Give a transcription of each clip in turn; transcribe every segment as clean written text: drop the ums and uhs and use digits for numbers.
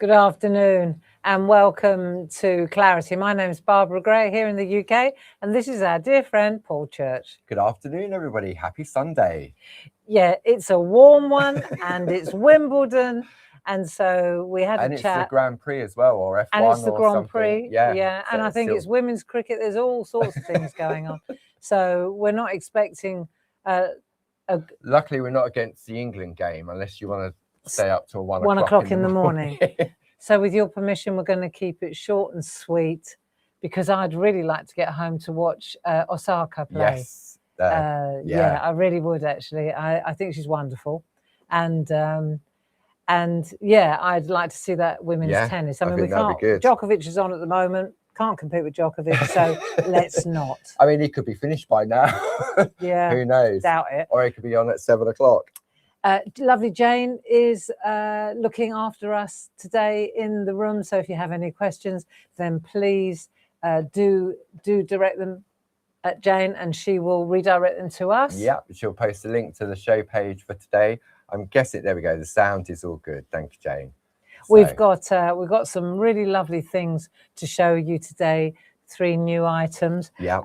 Good afternoon and welcome to Clarity. My name is Barbara Gray here in the UK, and this is our dear friend Paul Church. Good afternoon, everybody. Happy Sunday. Yeah, it's a warm one and it's Wimbledon, and so we had and a it's chat. the Grand Prix as well, or F1 and it's the or Grand something. Prix. Yeah, and I think it's women's cricket. There's all sorts of things going on. So we're not expecting... Luckily, we're not against the England game, unless you want to stay up till 1 o'clock in the morning. So with your permission, we're going to keep it short and sweet, because I'd really like to get home to watch Osaka play. Yes. Yeah, I really would, actually. I think she's wonderful. And yeah, I'd like to see that women's tennis. I mean, we can't. Djokovic is on at the moment. Can't compete with Djokovic, so let's not. I mean, he could be finished by now. Yeah. Who knows? Doubt it. Or he could be on at 7 o'clock. Lovely Jane is looking after us today in the room. So if you have any questions, then please do direct them at Jane, and she will redirect them to us. Yeah, she'll post a link to the show page for today. I'm guessing, there we go, the sound is all good. Thank you, Jane. So, we've got some really lovely things to show you today. 3 new items. Yeah.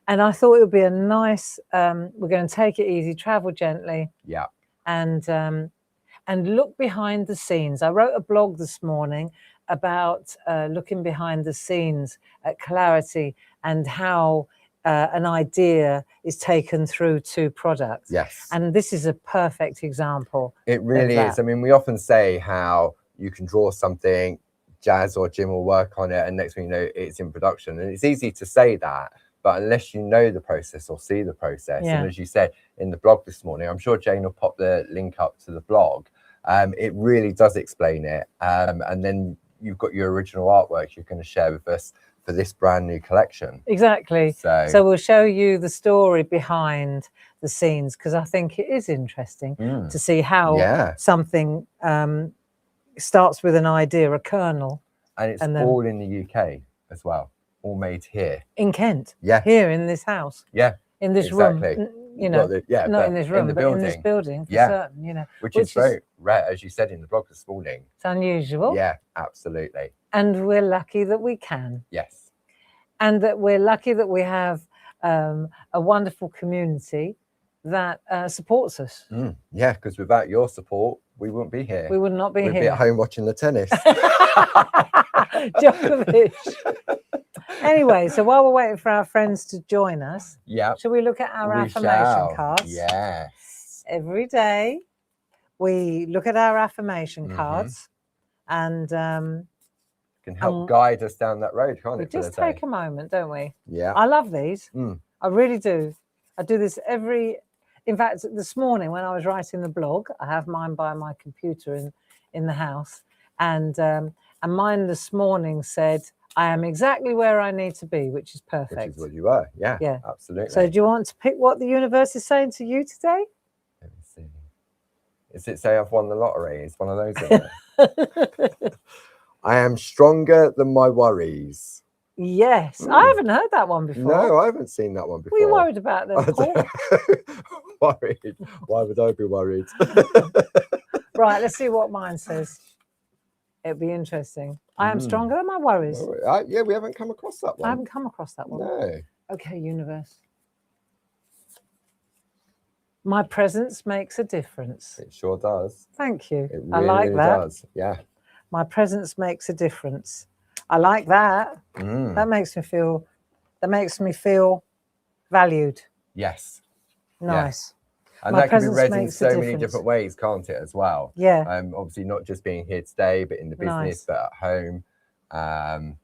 And I thought it would be a nice, we're going to take it easy, travel gently. Yeah. And look behind the scenes. I wrote a blog this morning about looking behind the scenes at Clarity and how an idea is taken through to products. Yes. And this is a perfect example. It really is. I mean, we often say how you can draw something, Jazz or Jim will work on it, and next thing you know, it's in production. And it's easy to say that, but unless you know the process or see the process, and as you said in the blog this morning, I'm sure Jane will pop the link up to the blog. It really does explain it. And then you've got your original artwork you're going to share with us for this brand new collection. Exactly. So we'll show you the story behind the scenes, because I think it is interesting to see how something starts with an idea, a kernel. And it's all in the UK as well. All made here in Kent. Yeah, here in this house. Yeah, in this room. You know, not in this room, but in this building. For certain, you know, which is very rare, as you said in the blog this morning. It's unusual. Yeah, absolutely. And we're lucky that we can. Yes. And that we're lucky that we have a wonderful community that supports us. Yeah, because without your support, we wouldn't be here. We would not be here. We'd be at home watching the tennis. Djokovic. Anyway, so while we're waiting for our friends to join us, shall we look at our affirmation cards? Yes. Every day we look at our affirmation cards, and can help guide us down that road, can't it? Just take a moment, don't we? Yeah. I love these. I really do. I do this in fact, this morning when I was writing the blog, I have mine by my computer in the house, and mine this morning said, I am exactly where I need to be, which is perfect. Which is what you are, yeah, absolutely. So do you want to pick what the universe is saying to you today? Let me see. Is it say I've won the lottery? It's one of those, isn't it? I am stronger than my worries. Yes, I haven't heard that one before. No, I haven't seen that one before. What are you worried about then, Paul? Worried? Why would I be worried? Right, let's see what mine says. It'll be interesting. I am stronger than my worries. Yeah, we haven't come across that one. I haven't come across that one. No. Okay, universe. My presence makes a difference. It sure does. Thank you. It really, I like that. Does. Yeah. My presence makes a difference. I like that. That makes me feel valued. Yes. Nice. And that can be read in so many different ways, can't it, as well? Yeah. Obviously not just being here today, but in the business, but at home. And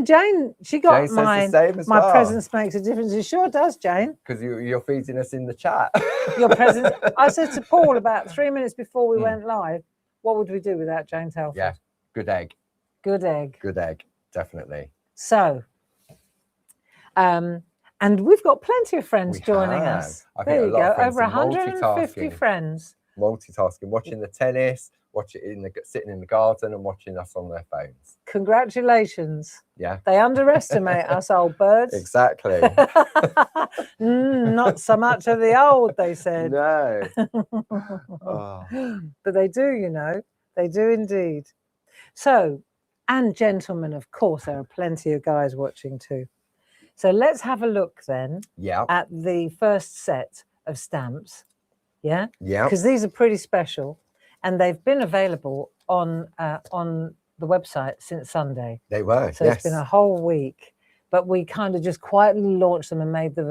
Jane, she got mine. My presence makes a difference. It sure does, Jane. Because you're feeding us in the chat. Your presence. I said to Paul about 3 minutes before we went live, what would we do without Jane Telford? Yeah, good egg. Good egg. Good egg, definitely. So, and we've got plenty of friends joining us. There you go, over 150 friends. Multitasking, watching the tennis, sitting in the garden and watching us on their phones. Congratulations. Yeah. They underestimate us old birds. Exactly. Not so much of the old, they said. No. But they do, you know. They do indeed. So, and gentlemen, of course, there are plenty of guys watching too. So let's have a look then Yeah. at the first set of stamps. Yeah. Yeah. Because these are pretty special, and they've been available on the website since Sunday. They were. So yes. It's been a whole week, but we kind of just quietly launched them and made them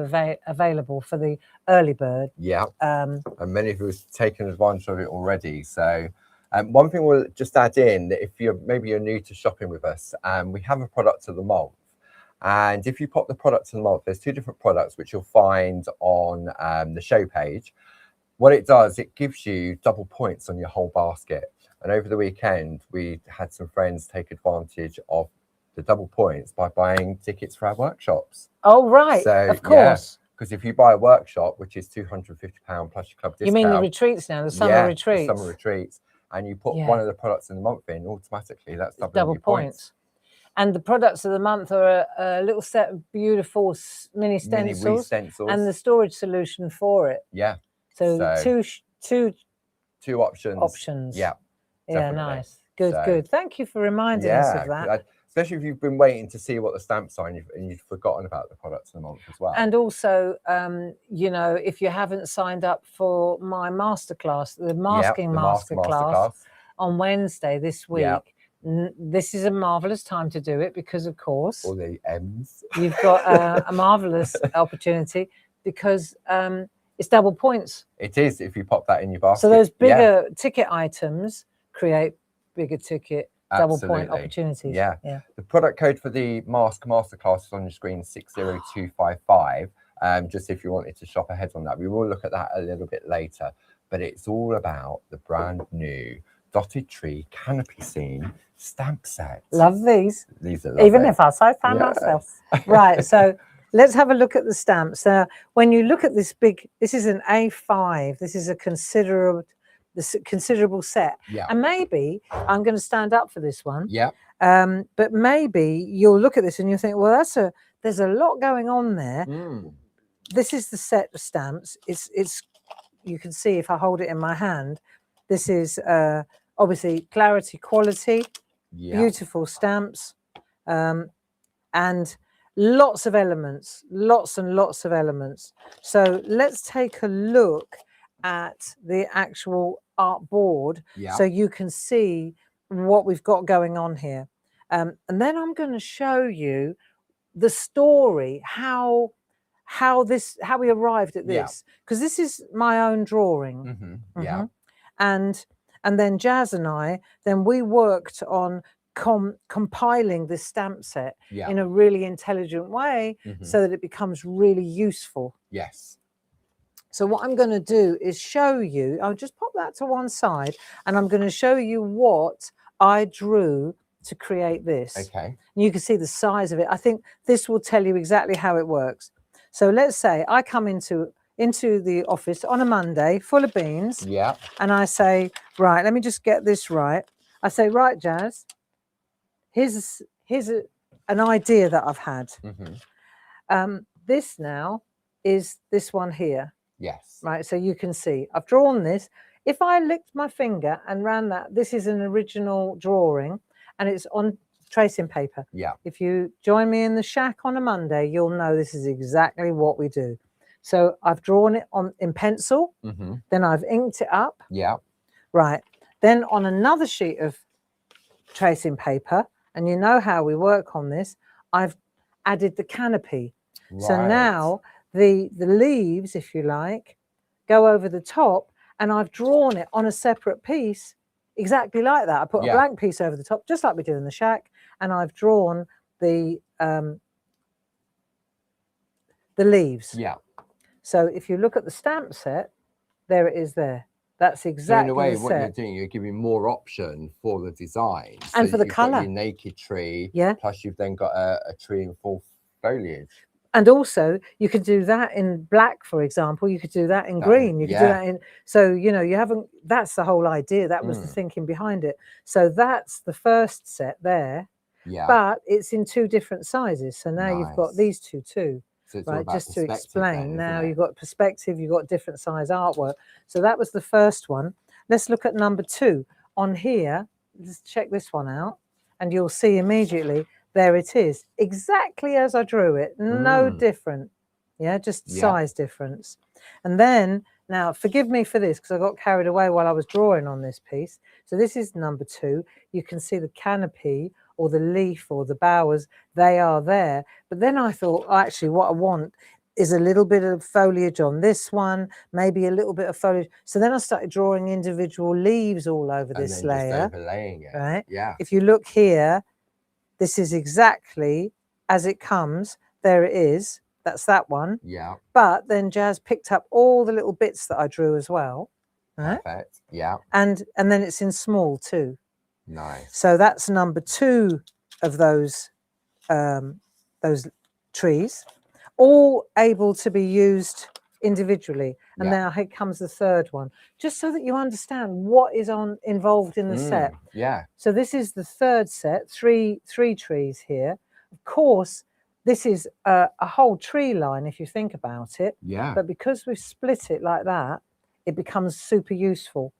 available for the early bird. Yeah. And many of you have taken advantage of it already. So one thing we'll just add in, that if you're new to shopping with us, we have a product of the month. And if you pop the product of the month, there's 2 different products which you'll find on the show page. What it does, it gives you double points on your whole basket. And over the weekend, we had some friends take advantage of the double points by buying tickets for our workshops. Oh, right. So, of course. Because if you buy a workshop, which is £250 plus your club discount. You mean the retreats now, the summer retreats? The summer retreats. And you put one of the products in the month in, automatically that's double points. And the products of the month are a little set of beautiful mini stencils and the storage solution for it. Yeah. So two options. Yeah. Yeah, nice. Good. Thank you for reminding us of that. Especially if you've been waiting to see what the stamps are and you've forgotten about the products of the month as well. And also, you know, if you haven't signed up for my masterclass, the masking masterclass on Wednesday this week, this is a marvelous time to do it because, of course, all the M's. You've got a marvelous opportunity because it's double points. It is if you pop that in your basket. So those bigger ticket items create bigger ticket double point opportunities. Yeah. The product code for the Mask Masterclass is on your screen, 60255. Just if you wanted to shop ahead on that. We will look at that a little bit later. But it's all about the brand new Dotted Tree Canopy Scene stamp set. Love these. These are lovely. Even if I so fan myself. Right, so let's have a look at the stamps. When you look at this this is an A5. This is a considerable set. Yeah. And maybe I'm going to stand up for this one. Yeah. But maybe you'll look at this and you'll think, well, there's a lot going on there. This is the set of stamps. It's you can see if I hold it in my hand. This is obviously clarity, quality, beautiful stamps, and lots of elements, lots and lots of elements. So let's take a look at the actual art board so you can see what we've got going on here. And then I'm going to show you the story, how we arrived at this, because this is my own drawing. And then Jazz and I, we worked on compiling this stamp set in a really intelligent way so that it becomes really useful. Yes. So what I'm going to do is show you, I'll just pop that to one side, and I'm going to show you what I drew to create this. Okay. And you can see the size of it. I think this will tell you exactly how it works. So let's say I come into the office on a Monday full of beans. Yeah. And I say, right, let me just get this right. I say, right, Jazz, here's an idea that I've had. This now is this one here. Yes. Right, so you can see I've drawn this. If I licked my finger and ran that, this is an original drawing and it's on tracing paper. Yeah. If you join me in the shack on a Monday, you'll know this is exactly what we do. So I've drawn it in pencil, then I've inked it up. Yeah. Right. Then on another sheet of tracing paper, and you know how we work on this, I've added the canopy. Right. So now the leaves, if you like, go over the top, and I've drawn it on a separate piece exactly like that. I put a blank piece over the top, just like we did in the shack, and I've drawn the leaves. Yeah. So if you look at the stamp set, there it is there. That's exactly so in a way, the what set. you're doing, you're giving more option for the design. And for the you've colour. Got your naked tree. Yeah. Plus you've then got a tree in full foliage. And also you could do that in black, for example. You could do that in green. You could do that in, so, you know, that's the whole idea. That was the thinking behind it. So that's the first set there. Yeah. But it's in 2 different sizes. So now you've got these two too. So it's right, just to explain. Then, now you've got perspective, you've got different size artwork. So that was the first one. Let's look at number 2. on here, just check this one out, and you'll see immediately, there it is, exactly as I drew it, no different. Yeah, just size difference. And then, now forgive me for this because I got carried away while I was drawing on this piece. So this is number 2. You can see the canopy or the leaf or the bowers, they are there. But then I thought, actually, what I want is a little bit of foliage on this one, maybe a little bit of foliage. So then I started drawing individual leaves all over this and then layer. just overlaying it. Right? Yeah. If you look here, this is exactly as it comes. There it is. That's that one. Yeah. But then Jazz picked up all the little bits that I drew as well. Right? Perfect. Yeah. And then it's in small too. Nice. So that's number 2 of those trees, all able to be used individually. And now here comes the 3rd one, just so that you understand what is involved in the set. Yeah. So this is the 3rd set, three trees here. Of course, this is a whole tree line if you think about it. Yeah. But because we've split it like that, it becomes super useful.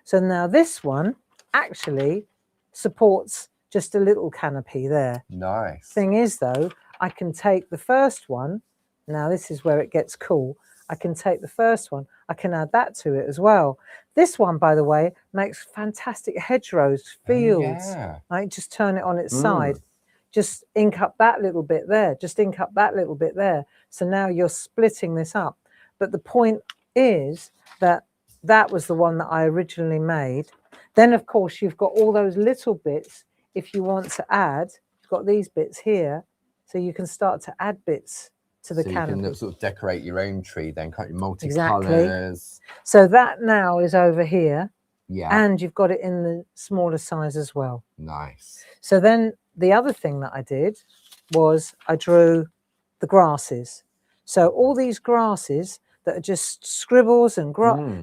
So now this one actually supports just a little canopy there. Nice. Thing is though, I can take the first one. Now this is where it gets cool. I can take the first one. I can add that to it as well. This one, by the way, makes fantastic hedgerows, fields. Yeah. Right? Just turn it on its side. Just ink up that little bit there. Just ink up that little bit there. So now you're splitting this up. But the point is that that was the one that I originally made. Then, of course, you've got all those little bits. If you want to add, you've got these bits here. So you can start to add bits to the canopy. You can sort of decorate your own tree then, can't you? Multicolours. Exactly. So that now is over here. Yeah. And you've got it in the smaller size as well. Nice. So then the other thing that I did was I drew the grasses. So all these grasses that are just scribbles and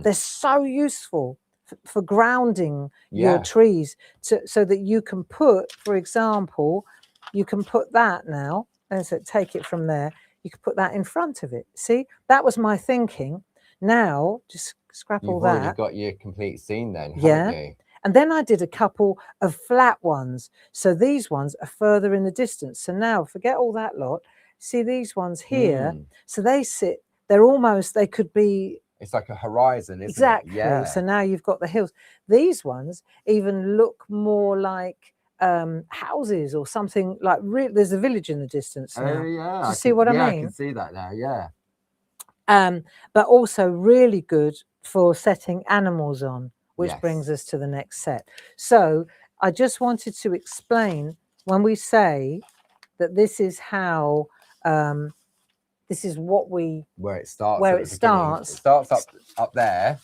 they're so useful for grounding your trees so that you can put, for example, you can put that now, and so take it from there, you can put that in front of it. See, that was my thinking. Now, just scrap all that. You've already got your complete scene then, haven't you? And then I did a couple of flat ones. So these ones are further in the distance. So now forget all that lot. See these ones here? So they sit, they're almost, they could be. It's like a horizon, isn't exactly. it? Yeah. So now you've got the hills. These ones even look more like houses or something like, there's a village in the distance now. Oh, yeah. Do you see what I mean? I can see that now, yeah. But also really good for setting animals on, which Yes. brings us to the next set. So I just wanted to explain when we say that this is how, this is what we... Where it starts. Where at it the beginning. starts. It starts up there,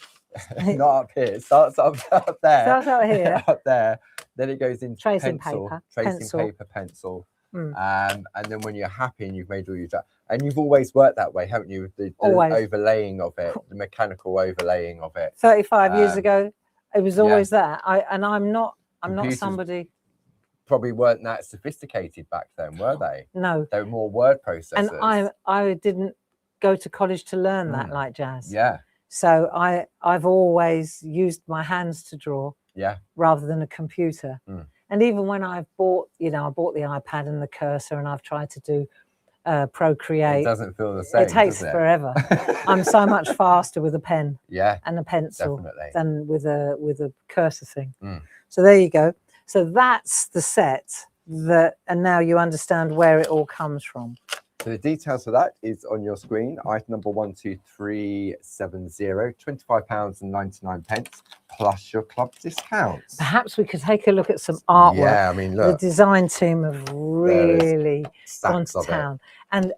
not up here. It starts up there. Starts out here. Up there. Then it goes into Tracing pencil, paper. tracing Pencil. paper, pencil. And then when you're happy and you've made all your and you've always worked that way, haven't you? With the overlaying of it, the mechanical overlaying of it. 35 years ago, it was always that. I'm not somebody. Probably weren't that sophisticated back then, were they? No. They were more word processors. And I didn't go to college to learn that like Jazz. Yeah. So I've always used my hands to draw. Yeah. Rather than a computer. And even when I've bought, I bought the iPad and the cursor and I've tried to do Procreate. It doesn't feel the same. It takes forever. I'm so much faster with a pen and a pencil than with a cursor thing. So there you go. So that's the set and now you understand where it all comes from. So the details for that is on your screen. Item number 12370, £25.99 plus your club discounts. Perhaps we could take a look at some artwork. Yeah, I mean, look. The design team have really gone to town. And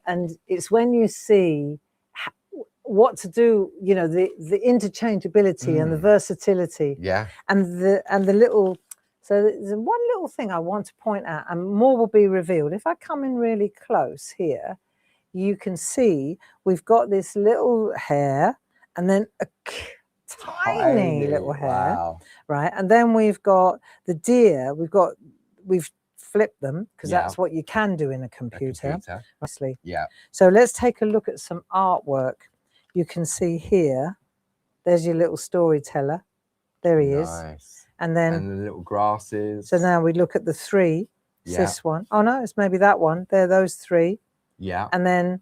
it's when you see what to do, the interchangeability and the versatility. Yeah. And the little. So there's one little thing I want to point out, and more will be revealed. If I come in really close here, you can see we've got this little hare and then a tiny little hare, right? And then we've got the deer. We've flipped them because that's what you can do in a computer. Obviously. Yeah. So let's take a look at some artwork. You can see here, there's your little storyteller. There he is. And then and the little grasses. so now we look at the 3. It's Yeah. this one. Oh no, it's maybe that one. They're those 3. Yeah. And then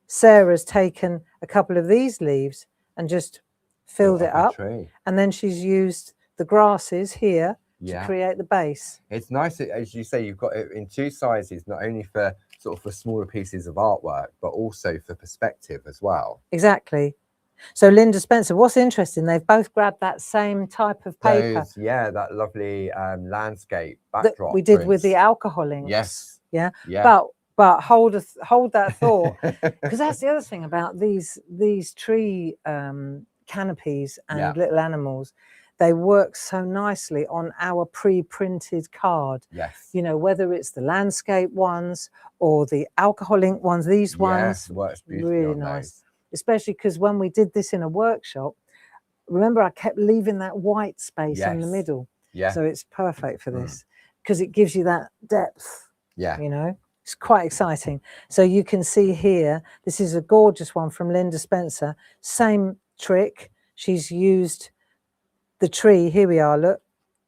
Sarah's taken a couple of these leaves and just filled it up. Tree. And then she's used the grasses here to Yeah. create the base. It's nice, as you say, you've got it in 2 sizes, not only for sort of for smaller pieces of artwork, but also for perspective as well. Exactly. So Linda Spencer, what's interesting, they've both grabbed that same type of paper. Yeah, that lovely landscape backdrop that we did with prints. the alcohol inks. Yes. Yeah. Yeah. But hold that thought, because that's the other thing about these tree canopies and little animals. They work so nicely on our pre-printed card. Yes. You know, whether it's the landscape ones or the alcohol ink ones, these ones works beautifully really on nice. those. Especially because when we did this in a workshop, remember I kept leaving that white space in the middle. Yeah. So it's perfect for this because it gives you that depth. Yeah. You know, it's quite exciting. So you can see here, this is a gorgeous one from Linda Spencer. Same trick. She's used the tree. Here we are. Look,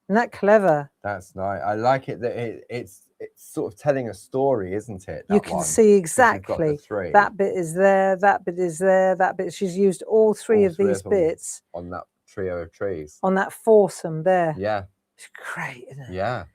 isn't that clever? That's nice. I like it that it's sort of telling a story, isn't it? You can see exactly that bit is there, that bit is there, that bit. She's used all three of these bits on that trio of trees, on that foursome there. Yeah, it's great, isn't it? Yeah,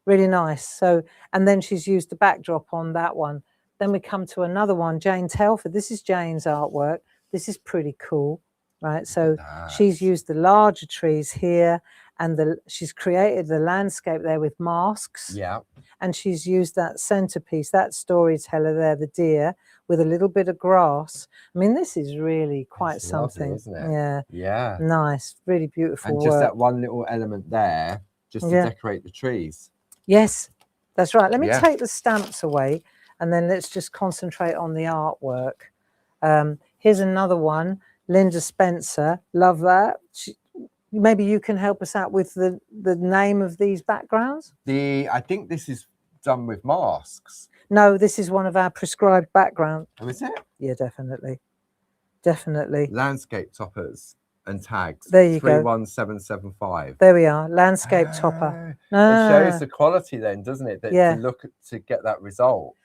really nice. So, and then she's used the backdrop on that one. Then we come to another one, Jane Telford. This is Jane's artwork. This is pretty cool, right? So she's used the larger trees here, and she's created the landscape there with masks. Yeah. And she's used that centerpiece, that storyteller there, the deer, with a little bit of grass. I mean, this is really quite something, lovely, isn't it? Yeah. Yeah. Nice, really beautiful and work. Just that one little element there, just to decorate the trees. Yes, that's right. Let me take the stamps away, and then let's just concentrate on the artwork. Here's another one, Linda Spencer. Love that. Maybe you can help us out with the name of these backgrounds. I think this is done with masks. No, this is one of our prescribed backgrounds. Oh, is it? Yeah, definitely. Definitely. Landscape toppers and tags. There you 31775. There we are. Landscape topper. It shows the quality then, doesn't it? That to look to get that result.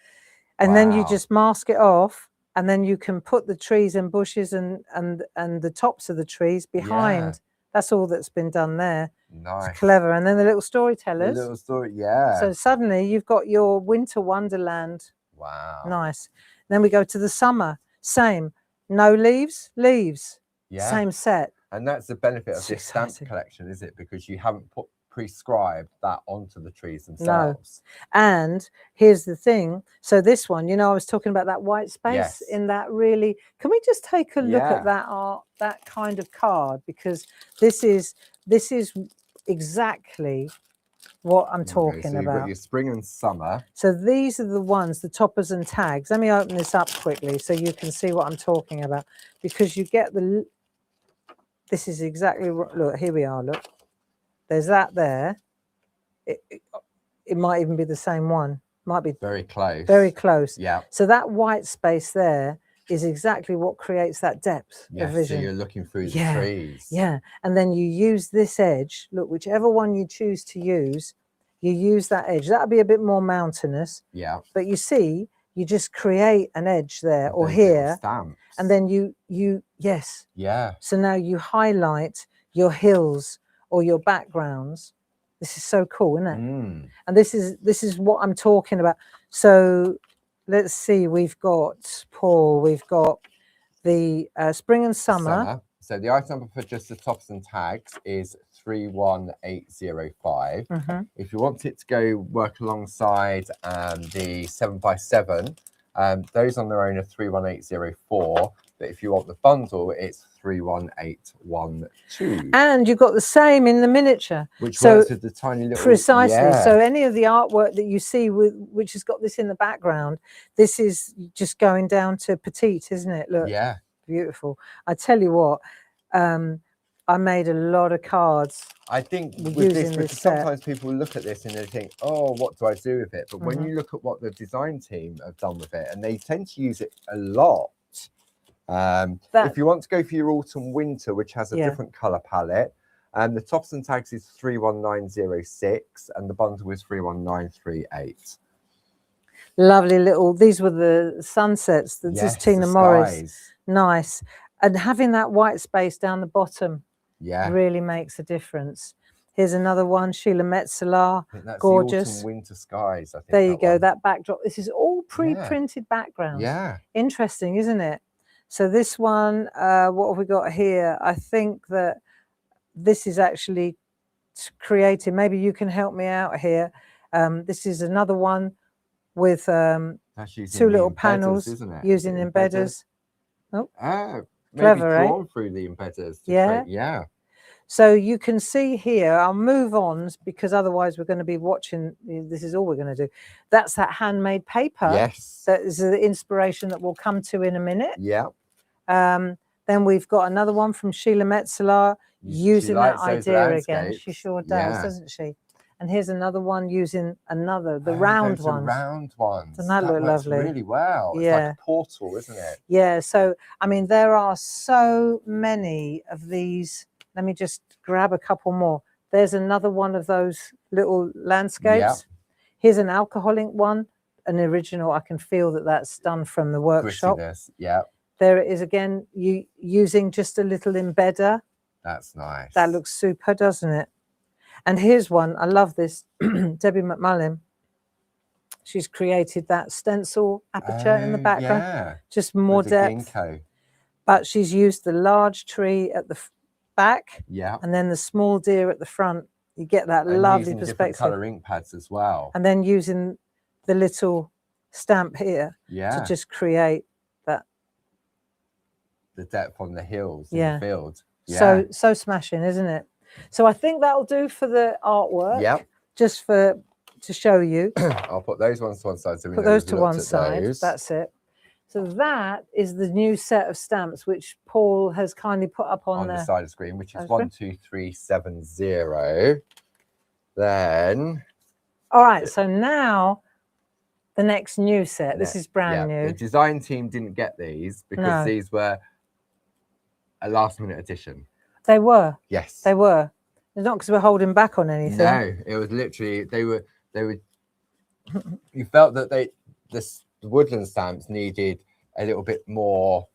And then you just mask it off, and then you can put the trees and bushes and the tops of the trees behind. Yeah. That's all that's been done there. Nice. It's clever. And then the little storytellers. The little story, yeah. So suddenly you've got your winter wonderland. Wow. Nice. Then we go to the summer. Same. No leaves, leaves. Yeah. Same set. And that's the benefit of this stamp collection, is it? Because you haven't prescribed that onto the trees themselves. No. And here's the thing. So this one, you know, I was talking about that white space in that really. Can we just take a look at that art, that kind of card? Because this is exactly what I'm talking so you've about. Got your spring and summer. So these are the ones, the toppers and tags. Let me open this up quickly so you can see what I'm talking about. Because you get this is exactly, look, here we are, look. There's that there. It might even be the same one. Might be very close. Very close. Yeah. So that white space there is exactly what creates that depth of vision. So you're looking through the trees. Yeah. And then you use this edge. Look, whichever one you choose to use, you use that edge. That'll be a bit more mountainous. Yeah. But you see, you just create an edge there or here. Stamps. And then you yes. Yeah. So now you highlight your hills or your backgrounds. This is so cool, isn't it? And this is what I'm talking about. So let's see, we've got Paul, we've got the spring and summer. So the item number for just the tops and tags is 31805. If you want it to go work alongside the 7x7, those on their own are 31804. But if you want the bundle, it's 31812. And you've got the same in the miniature. Which works with the tiny little... Precisely. Yeah. So any of the artwork that you see which has got this in the background, this is just going down to petite, isn't it? Look. Yeah. Beautiful. I tell you what, I made a lot of cards. I think with this because sometimes people look at this and they think, oh, what do I do with it? But when you look at what the design team have done with it, and they tend to use it a lot. If you want to go for your autumn winter, which has a different color palette, The tops and tags is 31906 and the bundle is 31938. Lovely little, these were the sunsets. This is Yes, Tina the Morris. skies. Nice. And having that white space down the bottom Yeah. really makes a difference. Here's another one, Sheila Metzeler. I think that's gorgeous. the autumn winter skies. I think there you go, one. that backdrop. This is all pre-printed backgrounds. Yeah. Interesting, isn't it? So this one, what have we got here? I think that this is actually created. Maybe you can help me out here. This is another one with two little panels, isn't it? using embedders. Oh, maybe clever, drawn through the embedders. Yeah. Yeah. So you can see here, I'll move on because otherwise we're going to be watching. This is all we're going to do. That's that handmade paper. Yes. That is the inspiration that we'll come to in a minute. Yeah. Then we've got another one from Sheila Metzeler using that idea again. She sure does, doesn't she? And here's another one using the round ones. Round ones. Doesn't that look lovely? Really well. It's like a portal, isn't it? Yeah. So, I mean, there are so many of these. Let me just grab a couple more. There's another one of those little landscapes. Yeah. Here's an alcoholic one, an original. I can feel that that's done from the workshop. Grittiness. Yeah. There it is again, using just a little embedder. That's nice. That looks super, doesn't it? And here's one. I love this. Debbie McMullen. She's created that stencil aperture in the background. Yeah. Just more depth. But she's used the large tree at the back. Yeah. And then the small deer at the front. You get that lovely perspective. Color ink pads as well. And then using the little stamp here to just create that. The depth on the hills in the field. Yeah. So smashing, isn't it? So I think that'll do for the artwork. Yeah. Just to show you. I'll put those ones to one side. So we put those to one side. That's it. So that is the new set of stamps which Paul has kindly put up on the side of the screen, which is 12370. Then. All right. So now the next new set. This is brand new. The design team didn't get these because these were a last-minute addition. They were. Yes. They were. It's not because we're holding back on anything. No, it was literally they were. You felt that the woodland stamps needed a little bit more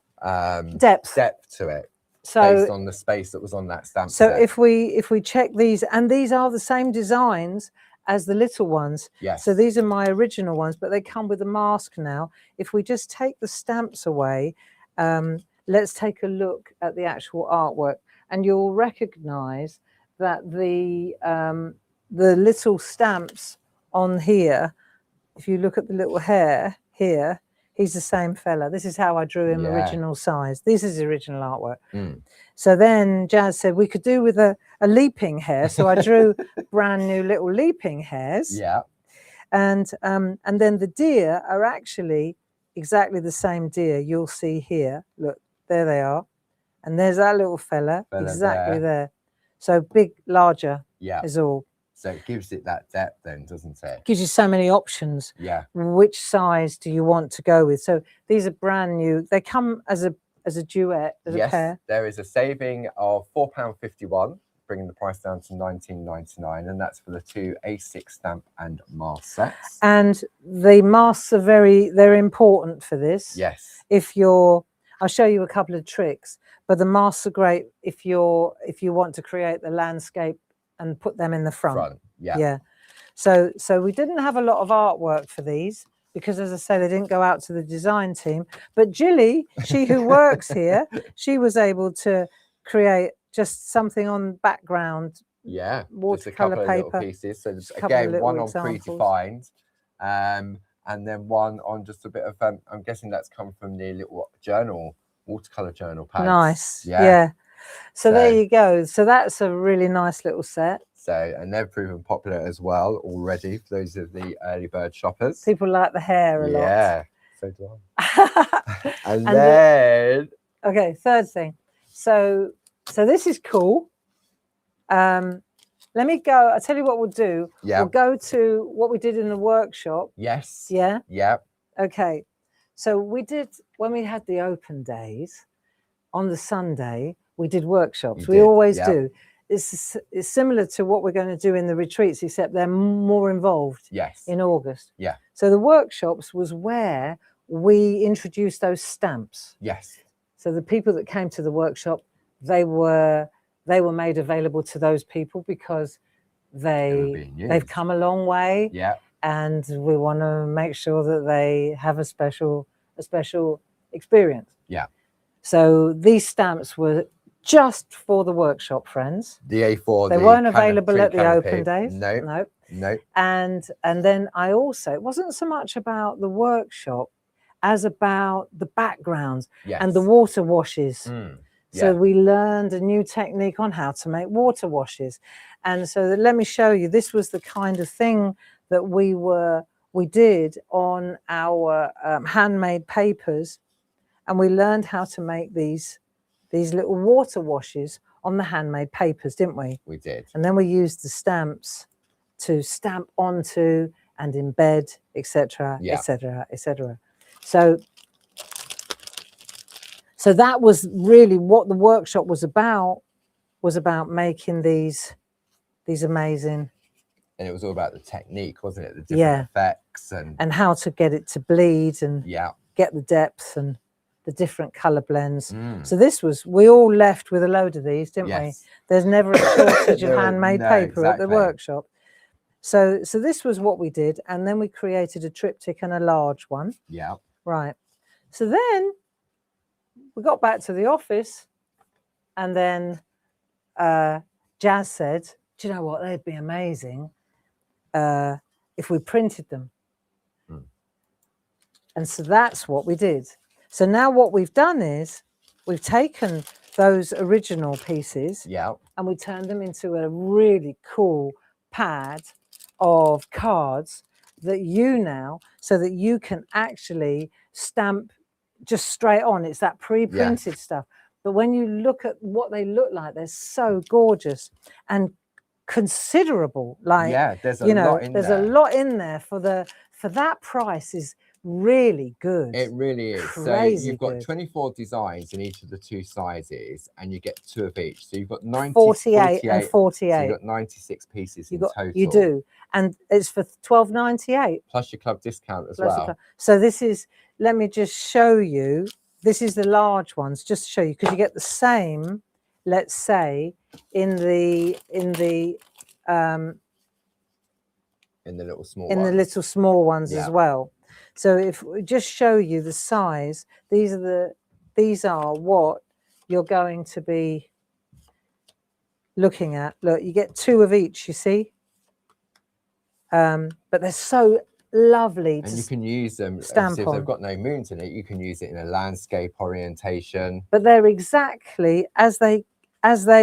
depth to it, based on the space that was on that stamp. So if we check these, and these are the same designs as the little ones. Yes. So these are my original ones, but they come with a mask now. If we just take the stamps away, let's take a look at the actual artwork, and you'll recognize that the little stamps on here, if you look at the little Hare here, he's the same fella. This is how I drew him original size. This is the original artwork. So then Jazz said we could do with a leaping hare. So I drew brand new little leaping hares. Yeah. And then the deer are actually exactly the same deer you'll see here. Look, there they are. And there's that little fella exactly there. So big, larger is all. So it gives it that depth then, doesn't it? Gives you so many options. Yeah. Which size do you want to go with? So these are brand new. They come as a duet, as a pair. There is a saving of £4.51, bringing the price down to £19.99, and that's for the two A6 stamp and mask sets. And the masks are they're important for this. Yes. I'll show you a couple of tricks, but the masks are great if you want to create the landscape and put them in the front. Yeah. So we didn't have a lot of artwork for these because, as I say, they didn't go out to the design team. But Jilly, she who works here, she was able to create just something on background. Yeah. Watercolor paper. Little pieces. So again, one on predefined, and then one on just a bit of. I'm guessing that's come from the little watercolor journal pads. Nice. Yeah. So there you go. So that's a really nice little set. And they've proven popular as well already for those of the early bird shoppers. People like the Hare a lot. Yeah, so do I. and then okay, third thing. So this is cool. Let me go. I'll tell you what we'll do. Yeah. We'll go to what we did in the workshop. Yes. Yeah. Yeah. Okay. So we did when we had the open days on the Sunday. We did workshops. We always do. it's similar to what we're going to do in the retreats, except they're more involved. Yes. In August. Yeah. So the workshops was where we introduced those stamps. Yes. So the people that came to the workshop, they were made available to those people because they've come a long way. Yeah. And we want to make sure that they have a special experience. Yeah. So these stamps were just for the workshop, friends. The A4. They weren't available at the open days. No. And then I also, it wasn't so much about the workshop as about the backgrounds and the water washes. So we learned a new technique on how to make water washes. And so let me show you, this was the kind of thing that we did on our handmade papers. And we learned how to make these little water washes on the handmade papers, didn't we? We did. And then we used the stamps to stamp onto and embed, etc., etc., etc. So that was really what the workshop was about making these amazing. And it was all about the technique, wasn't it? The different effects and how to get it to bleed and get the depth and the different color blends. So we all left with a load of these, didn't we? There's never a shortage of handmade paper at the workshop. So this was what we did, and then we created a triptych and a large one. Yeah. Right. So then we got back to the office, and then Jazz said, "Do you know what? They'd be amazing if we printed them." And so that's what we did. So now what we've done is we've taken those original pieces and we turned them into a really cool pad of cards that so that you can actually stamp just straight on. It's that pre-printed stuff. But when you look at what they look like, they're so gorgeous and considerable. Like, there's a lot in there's there. a lot in there for that price is really good. It really is. Crazy so you've got good. 24 designs in each of the two sizes, and you get 2 of each. So you've got 48 and 48. So you've got 96 pieces in total. You do, and it's for $12.98 plus your club discount as well. So this is. Let me just show you. This is the large ones, just to show you, because you get the same. Let's say in the little small ones as well. So if we just show you the size, these are what you're going to be looking at. Look, you get 2 of each, you see. But they're so lovely. And you can use them, stamp if on. they've got no moons in it, you can use it in a landscape orientation. But they're exactly as they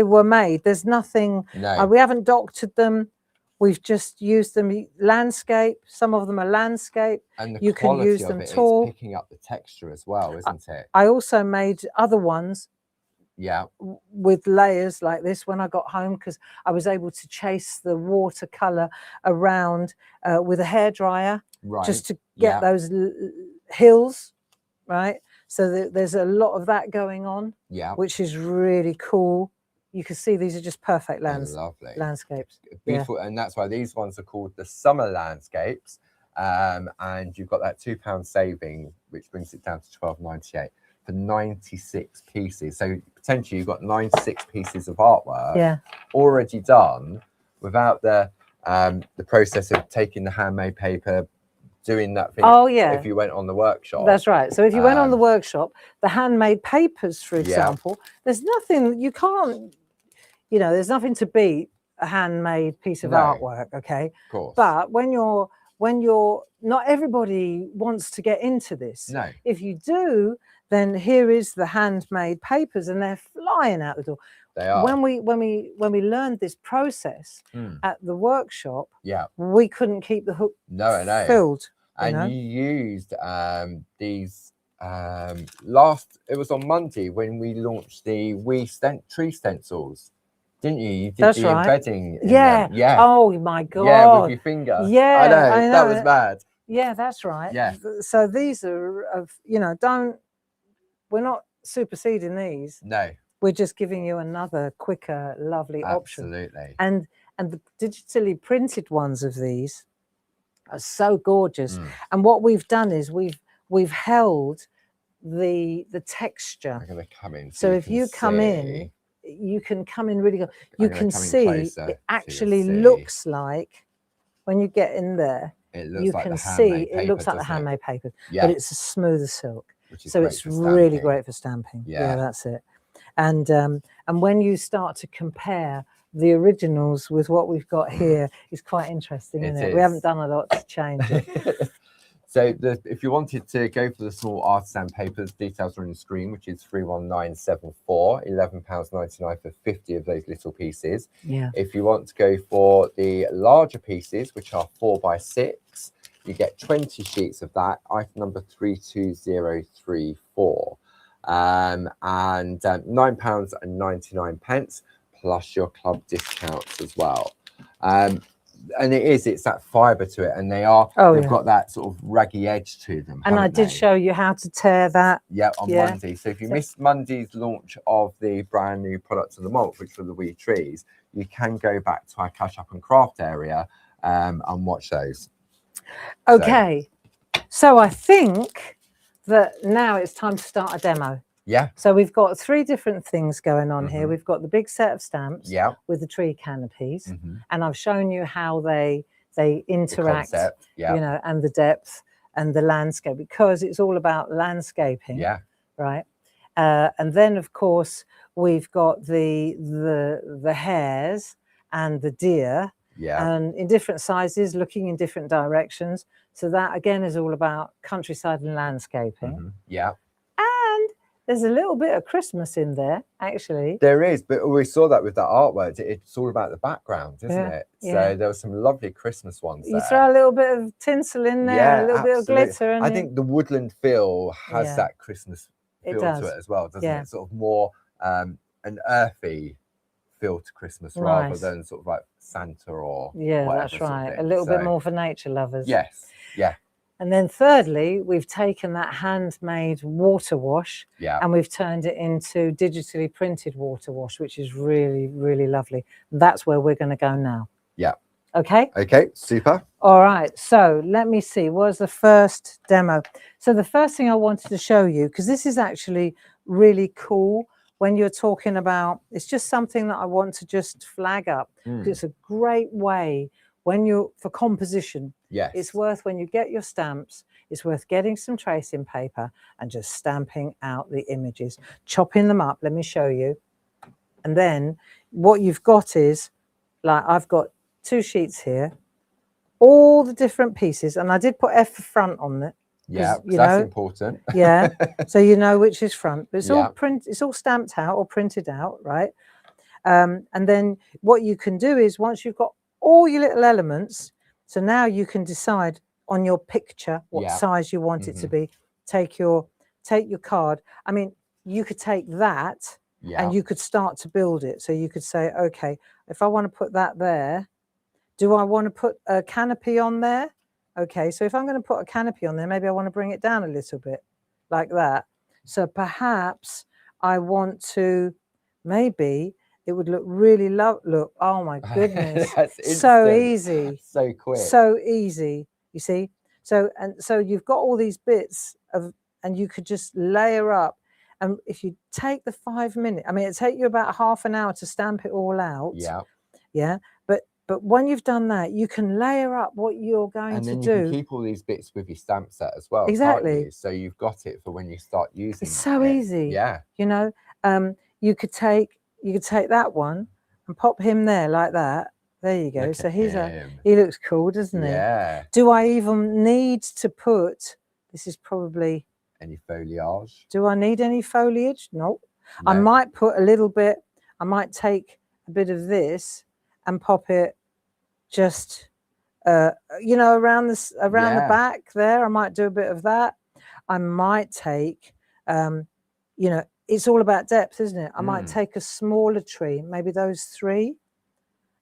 were made. There's nothing, we haven't doctored them. We've just used them landscape. Some of them are landscape. And you can use them tall. It's picking up the texture as well, isn't it? I also made other ones with layers like this when I got home, because I was able to chase the watercolor around with a hairdryer, just to get those hills, right? So there's a lot of that going on, which is really cool. You can see these are just perfect landscapes. Beautiful, and that's why these ones are called the summer landscapes. And you've got that £2 saving, which brings it down to $12.98 for 96 pieces. So potentially you've got 96 pieces of artwork already done without the process of taking the handmade paper, doing that thing. If you went on the workshop. That's right. So if you went on the workshop, the handmade papers, for example, there's nothing you can't. There's nothing to beat a handmade piece of artwork, okay? Of course. But when you're not everybody wants to get into this. No. If you do, then here is the handmade papers, and they're flying out the door. They are. When we learned this process at the workshop, we couldn't keep the hook filled. And you used these it was on Monday when we launched the tree stencils. Didn't you? You did the embedding. Yeah. Oh my God. Yeah, with your finger. Yeah, I know. That was mad. Yeah, that's right. Yeah. So these are we're not superseding these. No. we're just giving you another quicker, lovely option. Absolutely. And the digitally printed ones of these are so gorgeous. And what we've done is we've held the texture. I'm going to come in. So if you come in, you can come in really good. You can see it actually looks like, when you get in there, you can see it looks like the handmade paper, but it's a smoother silk. So it's really great for stamping. Yeah, that's it. And when you start to compare the originals with what we've got here, it's quite interesting, isn't it? We haven't done a lot to change it. So if you wanted to go for the small artisan papers, details are on the screen, which is 31974, £11.99 for 50 of those little pieces. Yeah. If you want to go for the larger pieces, which are 4x6, you get 20 sheets of that, item number 32034. And £9.99 plus your club discounts as well. And it's that fibre to it, and they've got that sort of raggy edge to them. And I did show you how to tear that. Yeah, on Monday. So if you missed Monday's launch of the brand new products of the month, which were the wee trees, you can go back to our Cash Up and Craft area and watch those. Okay, so I think that now it's time to start a demo. Yeah. So we've got 3 different things going on here. We've got the big set of stamps with the tree canopies, and I've shown you how they interact, you know, and the depth and the landscape, because it's all about landscaping. Yeah. Right. And then of course we've got the hares and the deer. Yeah. And in different sizes, looking in different directions. So that again is all about countryside and landscaping. Yeah. And there's a little bit of Christmas in there, actually. There is, but we saw that with that artwork. It's all about the background, isn't it? So there were some lovely Christmas ones there. You throw a little bit of tinsel in there, a little bit of glitter. And I think the woodland feel has that Christmas feel to it as well, doesn't it? Sort of more an earthy feel to Christmas rather than sort of like Santa or whatever. That's right. A little bit more for nature lovers. Yes. Yeah. And then thirdly, we've taken that handmade water wash and we've turned it into digitally printed water wash, which is really, really lovely. That's where we're going to go now. Yeah. Okay. Okay, super. All right. So let me see. What was the first demo? So the first thing I wanted to show you, because this is actually really cool when you're talking about, it's just something that I want to just flag up. It's a great way when you're for composition. Yes. It's worth, when you get your stamps, it's worth getting some tracing paper and just stamping out the images, chopping them up. Let me show you. And then what you've got is, like, I've got 2 sheets here, all the different pieces, and I did put F for front on it. Yeah, that's important. Yeah, so you know which is front, but it's all it's all stamped out or printed out, right? And then what you can do is, once you've got all your little elements, so now you can decide on your picture what size you want it to be. Take your card. I mean, you could take that and you could start to build it. So you could say, okay, if I want to put that there, do I want to put a canopy on there? Okay, so if I'm going to put a canopy on there, maybe I want to bring it down a little bit like that. So perhaps I want to, maybe it would look really look, oh my goodness. So easy. So quick. So easy, you see? So you've got all these bits of, and you could just layer up. And if you take the 5 minutes, I mean, it'd take you about half an hour to stamp it all out. Yeah. Yeah. But when you've done that, you can layer up what you're going to do. And then you can keep all these bits with your stamp set as well. Exactly. Can't you? So you've got it for when you start using it. It's so easy. Yeah. You know, you could take that one and pop him there like that. There you go. So he looks cool, doesn't he? Yeah. Do I even need to put, this is probably, any foliage? Do I need any foliage? Nope. No. I might put a little bit, I might take a bit of this and pop it just, you know, around the back there. I might do a bit of that. I might take, you know, it's all about depth, isn't it? I might take a smaller tree, maybe those 3,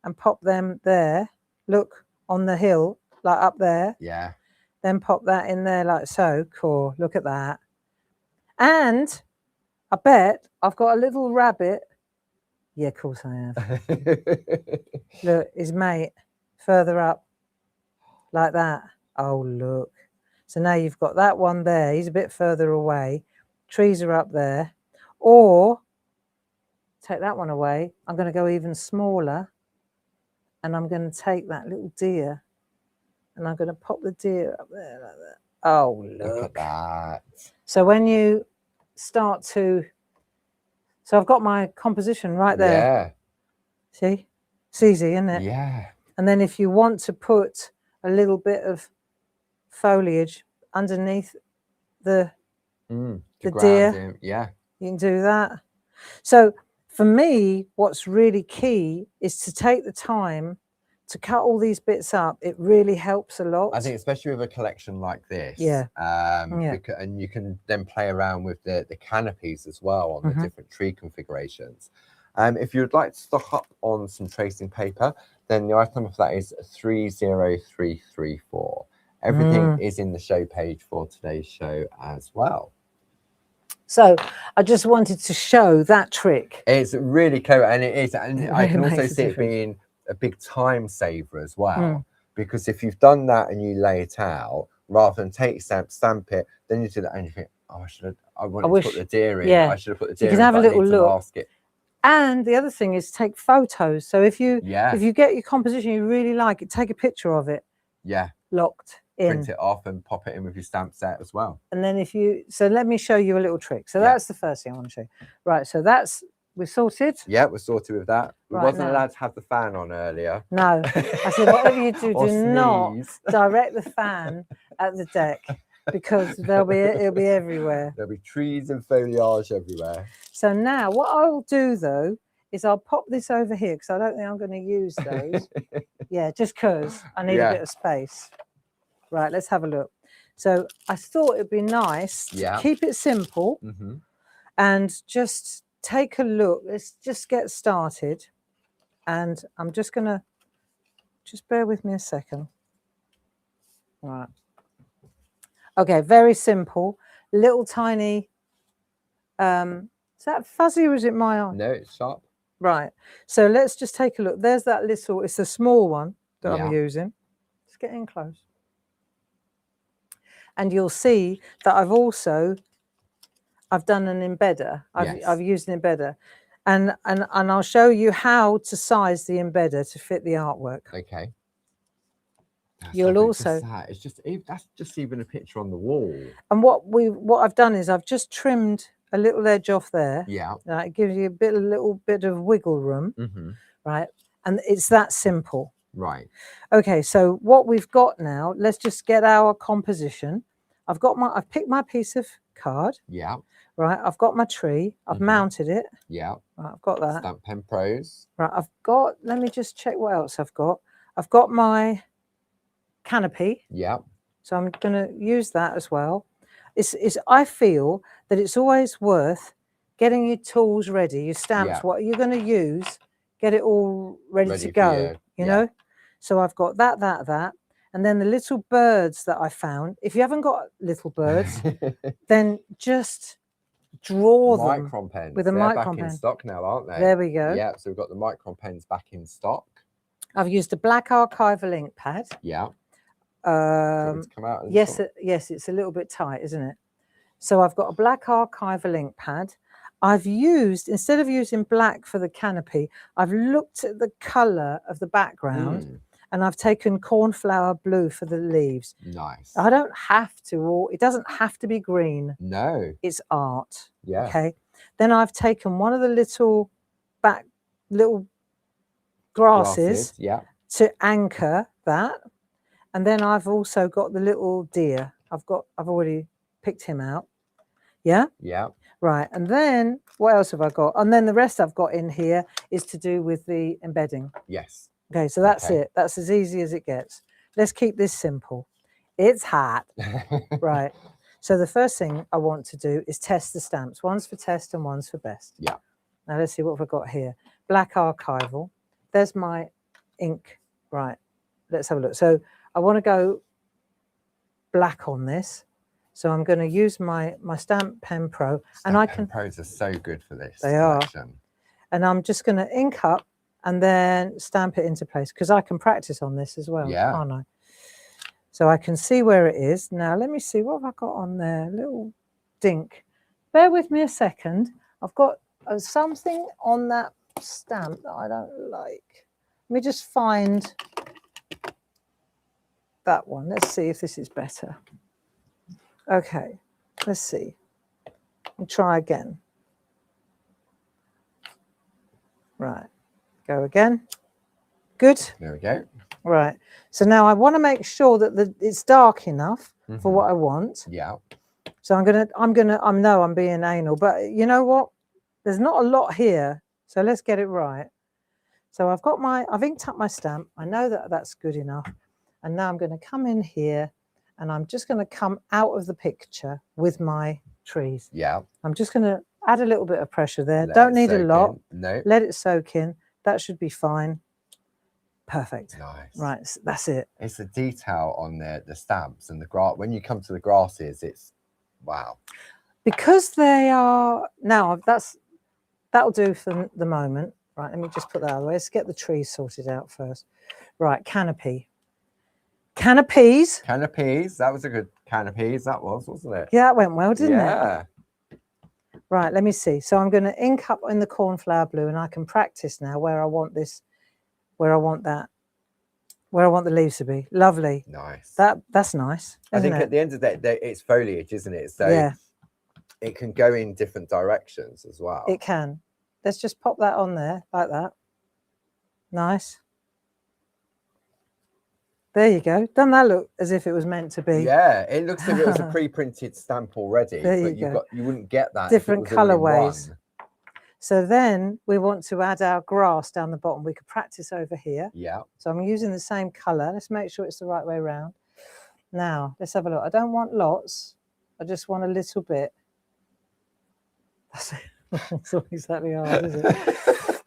and pop them there. Look, on the hill, like up there. Yeah. Then pop that in there like so. Cool. Look at that. And I bet I've got a little rabbit. Yeah, of course I have. Look, his mate further up like that. Oh, look. So now you've got that one there. He's a bit further away. Trees are up there. Or take that one away. I'm going to go even smaller. And I'm going to take that little deer. And I'm going to pop the deer up there like that. Oh, Look at that. So when you start to... So I've got my composition right there. Yeah. See? It's easy, isn't it? Yeah. And then if you want to put a little bit of foliage underneath the deer, yeah, you can do that. So for me, what's really key is to take the time to cut all these bits up. It really helps a lot. I think especially with a collection like this. Yeah. And you can then play around with the canopies as well on the different tree configurations. If you'd like to stock up on some tracing paper, then the item number for that is 30334. Everything is in the show page for today's show as well. So I just wanted to show that trick. It's really clever, and it is, and It I can really also makes a see it difference. being a big time saver as well. Because if you've done that and you lay it out, rather than take stamp it, then you do that and you think, oh, I wanted to put the deer in. Yeah. I should have put the So you deer can in, have a but I little need to look. mask it. And the other thing is take photos. So if you Yeah. if you get your composition you really like it, take a picture of it. Yeah. Locked in. Print it off and pop it in with your stamp set as well. And then if you, so let me show you a little trick. So that's the first thing I want to show you. Right, so that's, we're sorted. Yeah, we're sorted with that. We Right, wasn't now. allowed to have the fan on earlier. No, I said whatever you do, Or do not sneeze. direct the fan at the deck because it'll be everywhere. There'll be trees and foliage everywhere. So now what I'll do though is I'll pop this over here because I don't think I'm going to use those. Yeah, just because I need a bit of space. Right, let's have a look. So I thought it'd be nice to keep it simple and just take a look. Let's just get started. And I'm just going to, just bear with me a second. Right. Okay, very simple. Little tiny, is that fuzzy or is it my eye? No, it's sharp. Right. So let's just take a look. There's that little, it's a small one that I'm using. Let's get in close. And you'll see that I've done an embedder. I've used an embedder. And I'll show you how to size the embedder to fit the artwork. Okay. You'll also that's just even a picture on the wall. And what I've done is I've just trimmed a little edge off there. Yeah. It gives you a little bit of wiggle room. Right. And it's that simple. Right. Okay, so what we've got now, let's just get our composition. I've picked my piece of card. Yeah. Right, I've got my tree. I've mounted it. Yeah. Right, I've got that. Stamp Pen Pros. Right, let me just check what else I've got. I've got my canopy. Yeah. So I'm going to use that as well. I feel that it's always worth getting your tools ready, your stamps, what you're going to use, get it all ready to go, you know? So I've got that. And then the little birds that I found, if you haven't got little birds, then just draw them Micron pens. with a They're micron back pen. in stock now, aren't they? There we go. Yeah, so we've got the micron pens back in stock. I've used a black archival ink pad. Yeah. To come out yes, it's a little bit tight, isn't it? So I've got a black archival ink pad. I've used, instead of using black for the canopy, I've looked at the colour of the background and I've taken cornflower blue for the leaves. Nice. I don't have to, or it doesn't have to be green. No. It's art. Yeah. Okay. Then I've taken one of the little grasses to anchor that. And then I've also got the little deer. I've already picked him out. Yeah? Yeah. Right. And then what else have I got? And then the rest I've got in here is to do with the embedding. Yes. Okay, so that's it. That's as easy as it gets. Let's keep this simple. It's hot. Right. So the first thing I want to do is test the stamps. One's for test and one's for best. Yeah. Now let's see what we've got here. Black archival. There's my ink. Right. Let's have a look. So I want to go black on this. So I'm going to use my Stamp Pen Pro, and I can. Pros are so good for this. They are. collection. And I'm just going to ink up and then stamp it into place, because I can practice on this as well, Yeah. can't I? So I can see where it is. Now let me see, what have I got on there? Little dink. Bear with me a second. I've got something on that stamp that I don't like. Let me just find that one. Let's see if this is better. Okay, let's see. I'll try again. Right, go again. Good. There we go. Right. So now I want to make sure that it's dark enough for what I want. Yeah. So I know I'm being anal, but you know what? There's not a lot here. So let's get it right. So I've inked up my stamp. I know that that's good enough. And now I'm going to come in here, and I'm just going to come out of the picture with my trees. Yeah. I'm just going to add a little bit of pressure there. Let Don't it need a soak lot. in. No. Let it soak in. That should be fine. Perfect. Nice. Right, so that's it. It's the detail on the stamps and the grass. When you come to the grasses, it's wow. Because they are now, that'll do for the moment. Right, let me just put that out of the way. Let's get the trees sorted out first. Right, canopy. Canopies. Canopies. That was a good canopies. That was, wasn't it? Yeah, that went well, didn't it? Yeah. Right, let me see. So I'm going to ink up in the cornflower blue, and I can practice now where I want this, where I want that, where I want the leaves to be. Lovely. Nice. That's nice. I think it? at the end of the day, it's foliage, isn't it? So yeah, it can go in different directions as well. it can. Let's just pop that on there like that. Nice. There you go. Doesn't that look as if it was meant to be? Yeah, it looks like it was a pre-printed stamp already, There but you go. you wouldn't get that. Different if it was all in colourways. one. So then we want to add our grass down the bottom. We could practice over here. Yeah. So I'm using the same colour. Let's make sure it's the right way around. Now, let's have a look. I don't want lots. I just want a little bit. That's it. It's not exactly hard, is it?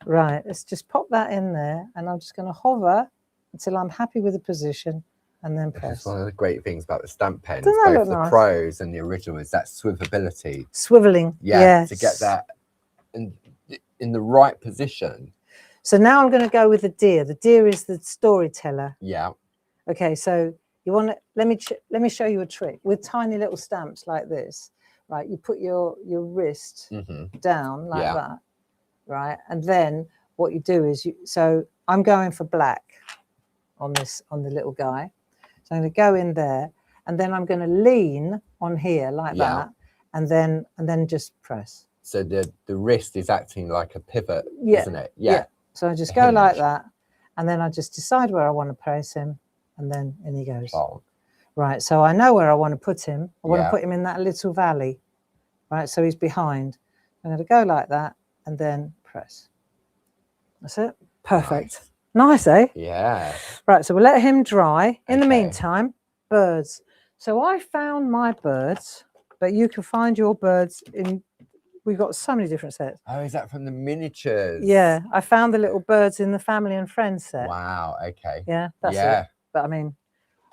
Right, let's just pop that in there. And I'm just going to hover until I'm happy with the position, and then press. That's one of the great things about the stamp pens, Doesn't that both look the nice? pros and the original, is that swivelability. Swiveling. Yeah, Yes. to get that in the right position. So now I'm going to go with the deer. The deer is the storyteller. Yeah. Okay, so you want to let me show you a trick with tiny little stamps like this. Right, you put your wrist down like that, right, and then what you do is so I'm going for black on the little guy, so I'm going to go in there, and then I'm going to lean on here like that, and then just press. So the wrist is acting like a pivot, isn't it? Yeah. So I just go like that, and then I just decide where I want to place him, and then in he goes. Oh. Right, so I know where I want to put him. I want to put him in that little valley. Right, so he's behind. I'm going to go like that and then press. That's it. Perfect. Nice, eh? Yeah. Right, so we'll let him dry. In the meantime, birds. So I found my birds, but you can find your birds in... We've got so many different sets. Oh, is that from the miniatures? Yeah, I found the little birds in the family and friends set. Wow, okay. Yeah, that's it. But I mean...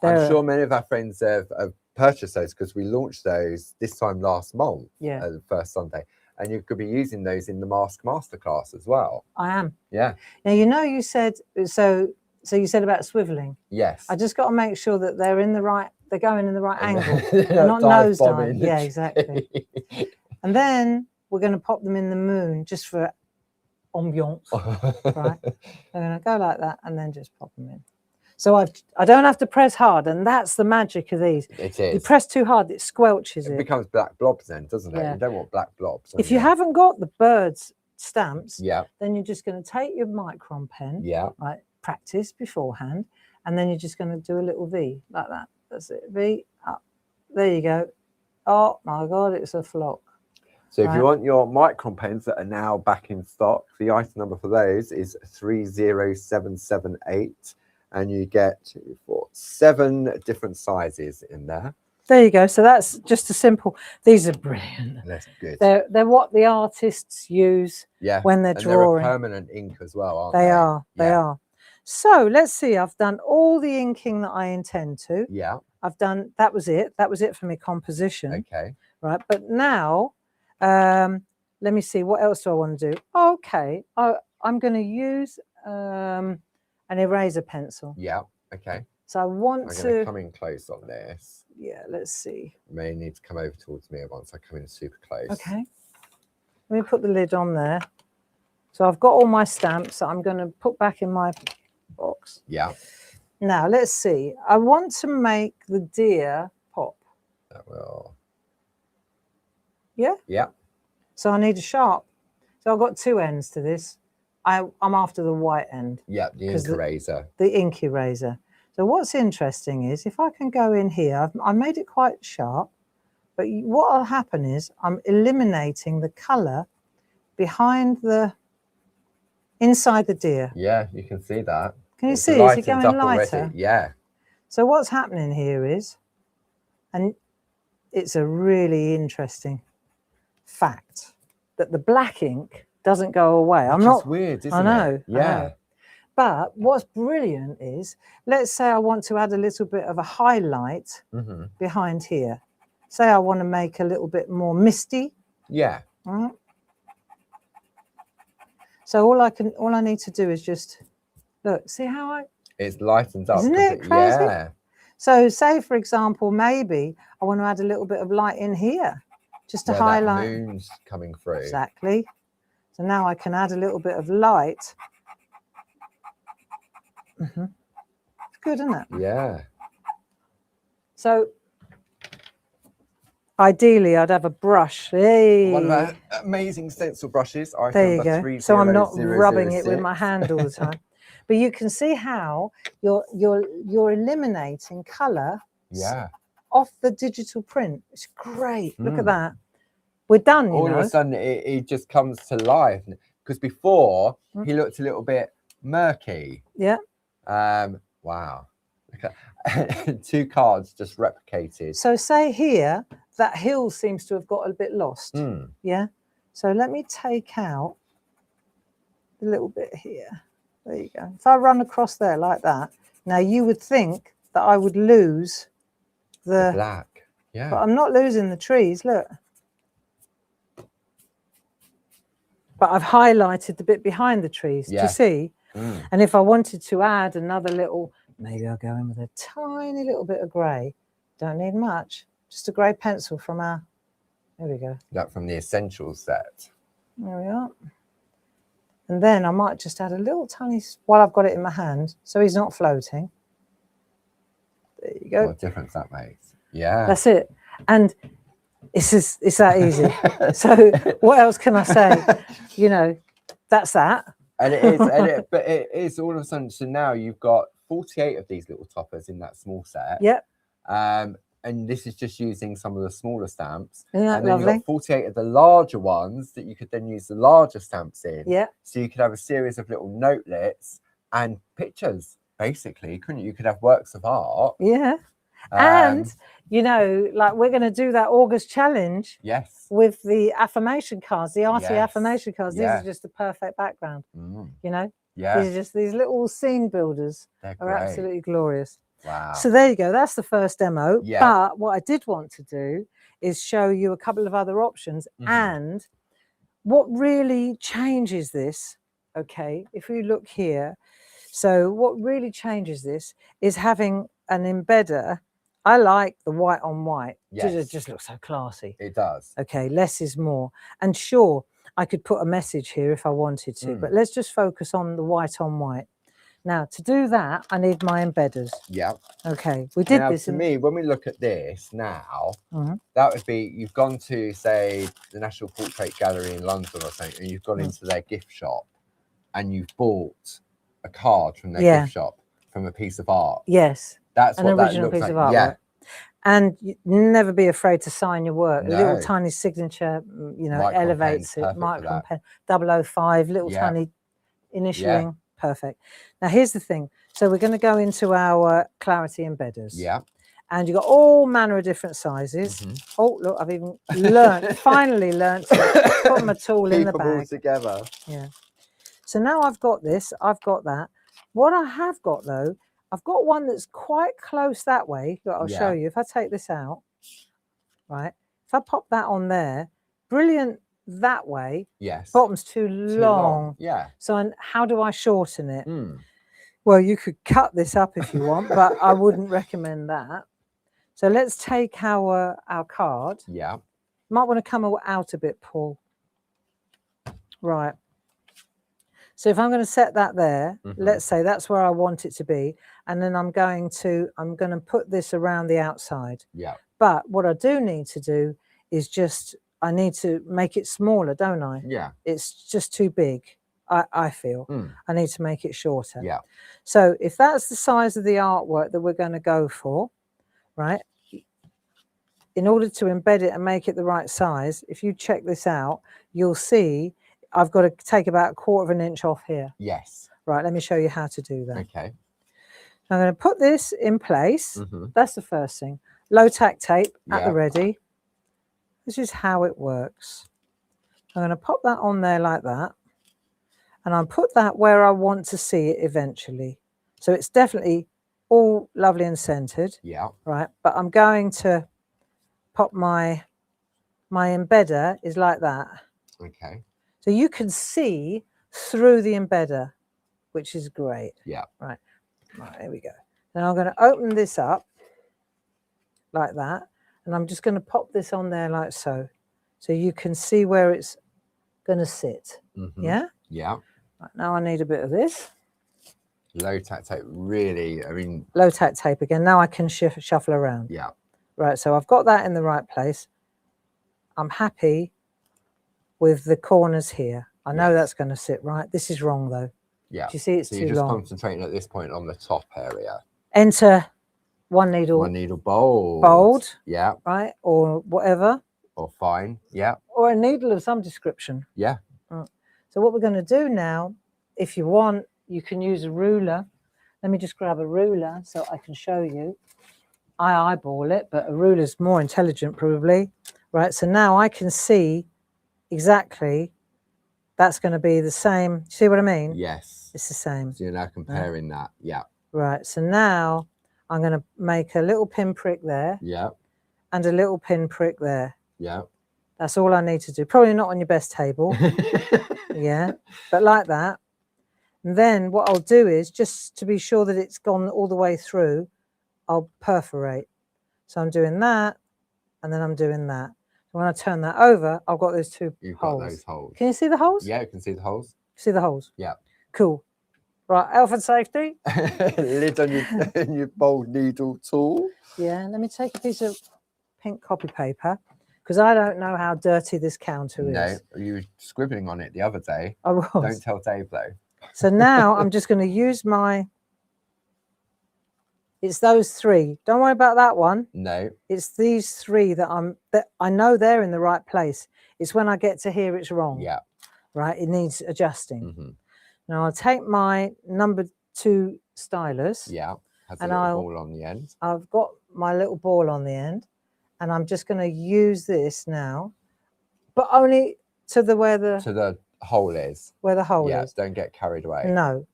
I'm sure many of our friends have purchased those, because we launched those this time last month, the first Sunday, and you could be using those in the Mask Masterclass as well. I am. Yeah. Now, you said, so you said about swiveling. Yes. I just got to make sure that they're in the right, they're going in the right angle. They're not nose dive. Yeah, exactly. And then we're going to pop them in the moon just for ambiance, right? I'm going to go like that and then just pop them in. So I don't have to press hard, and that's the magic of these. It is. You press too hard, it squelches it. It becomes black blobs then, doesn't it? Yeah. You don't want black blobs. If you haven't got the birds stamps, yeah, then you're just going to take your micron pen, right, practice beforehand, and then you're just going to do a little V like that. That's it. V up. There you go. Oh my God, it's a flock. So if you want your micron pens that are now back in stock, the item number for those is 30778. And you get 7 different sizes in there. There you go. So that's just a simple. These are brilliant. That's good. They're what the artists use when they're drawing. They're a permanent ink as well, aren't they? They are. They are. So let's see. I've done all the inking that I intend to. Yeah. I've done, that was it for my composition. Okay. Right, but now let me see, what else do I want to do? Okay, I'm going to use an eraser pencil. Yeah. Okay. So I want I'm to going to come in close on this. Yeah, let's see. You may need to come over towards me once I come in super close. Okay, let me put the lid on there. So I've got all my stamps that I'm going to put back in my box. Yeah. Now let's see, I want to make the deer pop. That will. Yeah. Yeah. So I need a sharp. So I've got two ends to this. I'm after the white end. Yeah, the ink eraser. The ink eraser. So what's interesting is if I can go in here, I've made it quite sharp, but what will happen is I'm eliminating the colour behind the, inside the deer. Yeah, you can see that. Can you see? Is it going lighter? Already. Yeah. So what's happening here is, and it's a really interesting fact, that the black ink doesn't go away. It's weird, isn't it? I know. Yeah. But what's brilliant is, let's say I want to add a little bit of a highlight behind here. Say I want to make a little bit more misty. Yeah. Right. So all I need to do is just look. See how it's lightened up. Isn't it crazy? Yeah. So say for example, maybe I want to add a little bit of light in here, just to highlight. That moon's coming through. Exactly. So now I can add a little bit of light. It's good, isn't it? Yeah. So ideally, I'd have a brush. Hey. One of our amazing stencil brushes. There you go. So I'm not rubbing it with my hand all the time. But you can see how you're eliminating colour. Yeah. Off the digital print. It's great. Look at that. We're done. All of a sudden, it just comes to life. Because before he looked a little bit murky. Yeah. Wow. Two cards just replicated. So say here that hill seems to have got a bit lost. Yeah. So let me take out a little bit here. There you go. If I run across there like that, now you would think that I would lose the black. Yeah. But I'm not losing the trees. Look. But I've highlighted the bit behind the trees. Yeah. Do you see? And if I wanted to add another little, maybe I'll go in with a tiny little bit of grey. Don't need much. Just a grey pencil from our, there we go. That from the Essentials set. There we are. And then I might just add a little tiny, while I've got it in my hand, so he's not floating. There you go. What difference that makes. Yeah. That's it. And it's that easy. So what else can I say? You know, that's that. And it is, but it is all of a sudden. So now you've got 48 of these little toppers in that small set. Yep. And this is just using some of the smaller stamps. Isn't that and then lovely? You've got 48 of the larger ones that you could then use the larger stamps in. Yeah. So you could have a series of little notelets and pictures, basically, couldn't you? You could have works of art. Yeah. And, you know, like we're going to do that August challenge. Yes. With the affirmation cards, the arty affirmation cards. These are just the perfect background. You know? Yeah. These are just these little scene builders. They're absolutely glorious. Wow. So there you go. That's the first demo. Yeah. But what I did want to do is show you a couple of other options. And what really changes this, okay, if we look here. So what really changes this is having an embedder. I like the white on white. Yes. It just looks so classy. It does. Okay, less is more. And sure, I could put a message here if I wanted to, but let's just focus on the white on white. Now, to do that, I need my embedders. Yeah. Okay, we did this. To me, when we look at this now, that would be, you've gone to, say, the National Portrait Gallery in London or something, and you've gone into their gift shop and you've bought a card from their gift shop, from a piece of art. Yes. That's an what original that looks piece like. of art. Yeah. And never be afraid to sign your work. No. A little tiny signature, you know, elevates it. Micron pen, 005, little tiny initialing. Yeah. Perfect. Now, here's the thing. So we're going to go into our Clarity embedders. Yeah. And you've got all manner of different sizes. Oh, look, I've even finally learned to put my tool in the bag. Keep them all together. Yeah. So now I've got this, I've got that. What I have got, though, I've got one that's quite close that way. Look, I'll show Yeah. you. If I take this out, right? If I pop that on there, brilliant that way. Yes. Bottom's too Too long. Yeah. So how do I shorten it? Mm. Well, you could cut this up if you want, but I wouldn't recommend that. So let's take our card. Yeah. Might want to come out a bit, Paul. Right. So if I'm going to set that there, let's say that's where I want it to be. And then I'm going to put this around the outside. Yeah. But what I do need to do is I need to make it smaller, don't I? Yeah. It's just too big, I feel. I need to make it shorter. Yeah. So if that's the size of the artwork that we're going to go for, right? In order to embed it and make it the right size, if you check this out, you'll see I've got to take about 1/4 inch off here. Yes. Right, let me show you how to do that. Okay. I'm going to put this in place. That's the first thing. Low tack tape at the ready. This is how it works. I'm going to pop that on there like that. And I'll put that where I want to see it eventually. So it's definitely all lovely and centered. Yeah. Right, but I'm going to pop my embedder is like that. Okay. So you can see through the embedder, which is great. Yeah. Right, there we go. Then I'm going to open this up like that. And I'm just going to pop this on there like so. So you can see where it's going to sit. Yeah? Yeah. Right, now I need a bit of this. Low tack tape, really, I mean. Low tack tape again. Now I can shuffle around. Yeah. Right, so I've got that in the right place. I'm happy with the corners here. I know that's going to sit right. This is wrong though. Yeah. Do you see it's so too you're just long? concentrating at this point on the top area. Enter one needle. One needle bold. Bold. Yeah. Right, or whatever. Or fine. Yeah. Or a needle of some description. Yeah. So what we're going to do now, if you want, you can use a ruler. Let me just grab a ruler so I can show you. I eyeball it, but a ruler's more intelligent probably. Right, so now I can see exactly that's going to be the same. See what I mean? Yes. It's the same. So you're now comparing that. Yeah. Right, so now I'm going to make a little pinprick there. Yeah. And a little pinprick there. Yeah. That's all I need to do. Probably not on your best table. Yeah, but like that. And then what I'll do is, just to be sure that it's gone all the way through, I'll perforate. So I'm doing that, and then I'm doing that. When I turn that over, I've got those two You've holes. got those holes. Can you see the holes? Yeah, you can see the holes. See the holes? Yeah. Cool. Right, health and safety. Lid on your bold needle tool. Yeah, let me take a piece of pink copy paper, because I don't know how dirty this counter is. No, you were scribbling on it the other day. I was. Don't tell Dave though. So now I'm just going to use it's those three. Don't worry about that one. No. It's these three that I know they're in the right place. It's when I get to here it's wrong. Yeah. Right, it needs adjusting. Now I'll take my number 2 stylus. Yeah. Has a and little ball on the end. I've got my little ball on the end, and I'm just going to use this now, but only to where the hole is. Where the hole Yeah, is. don't get carried away. No.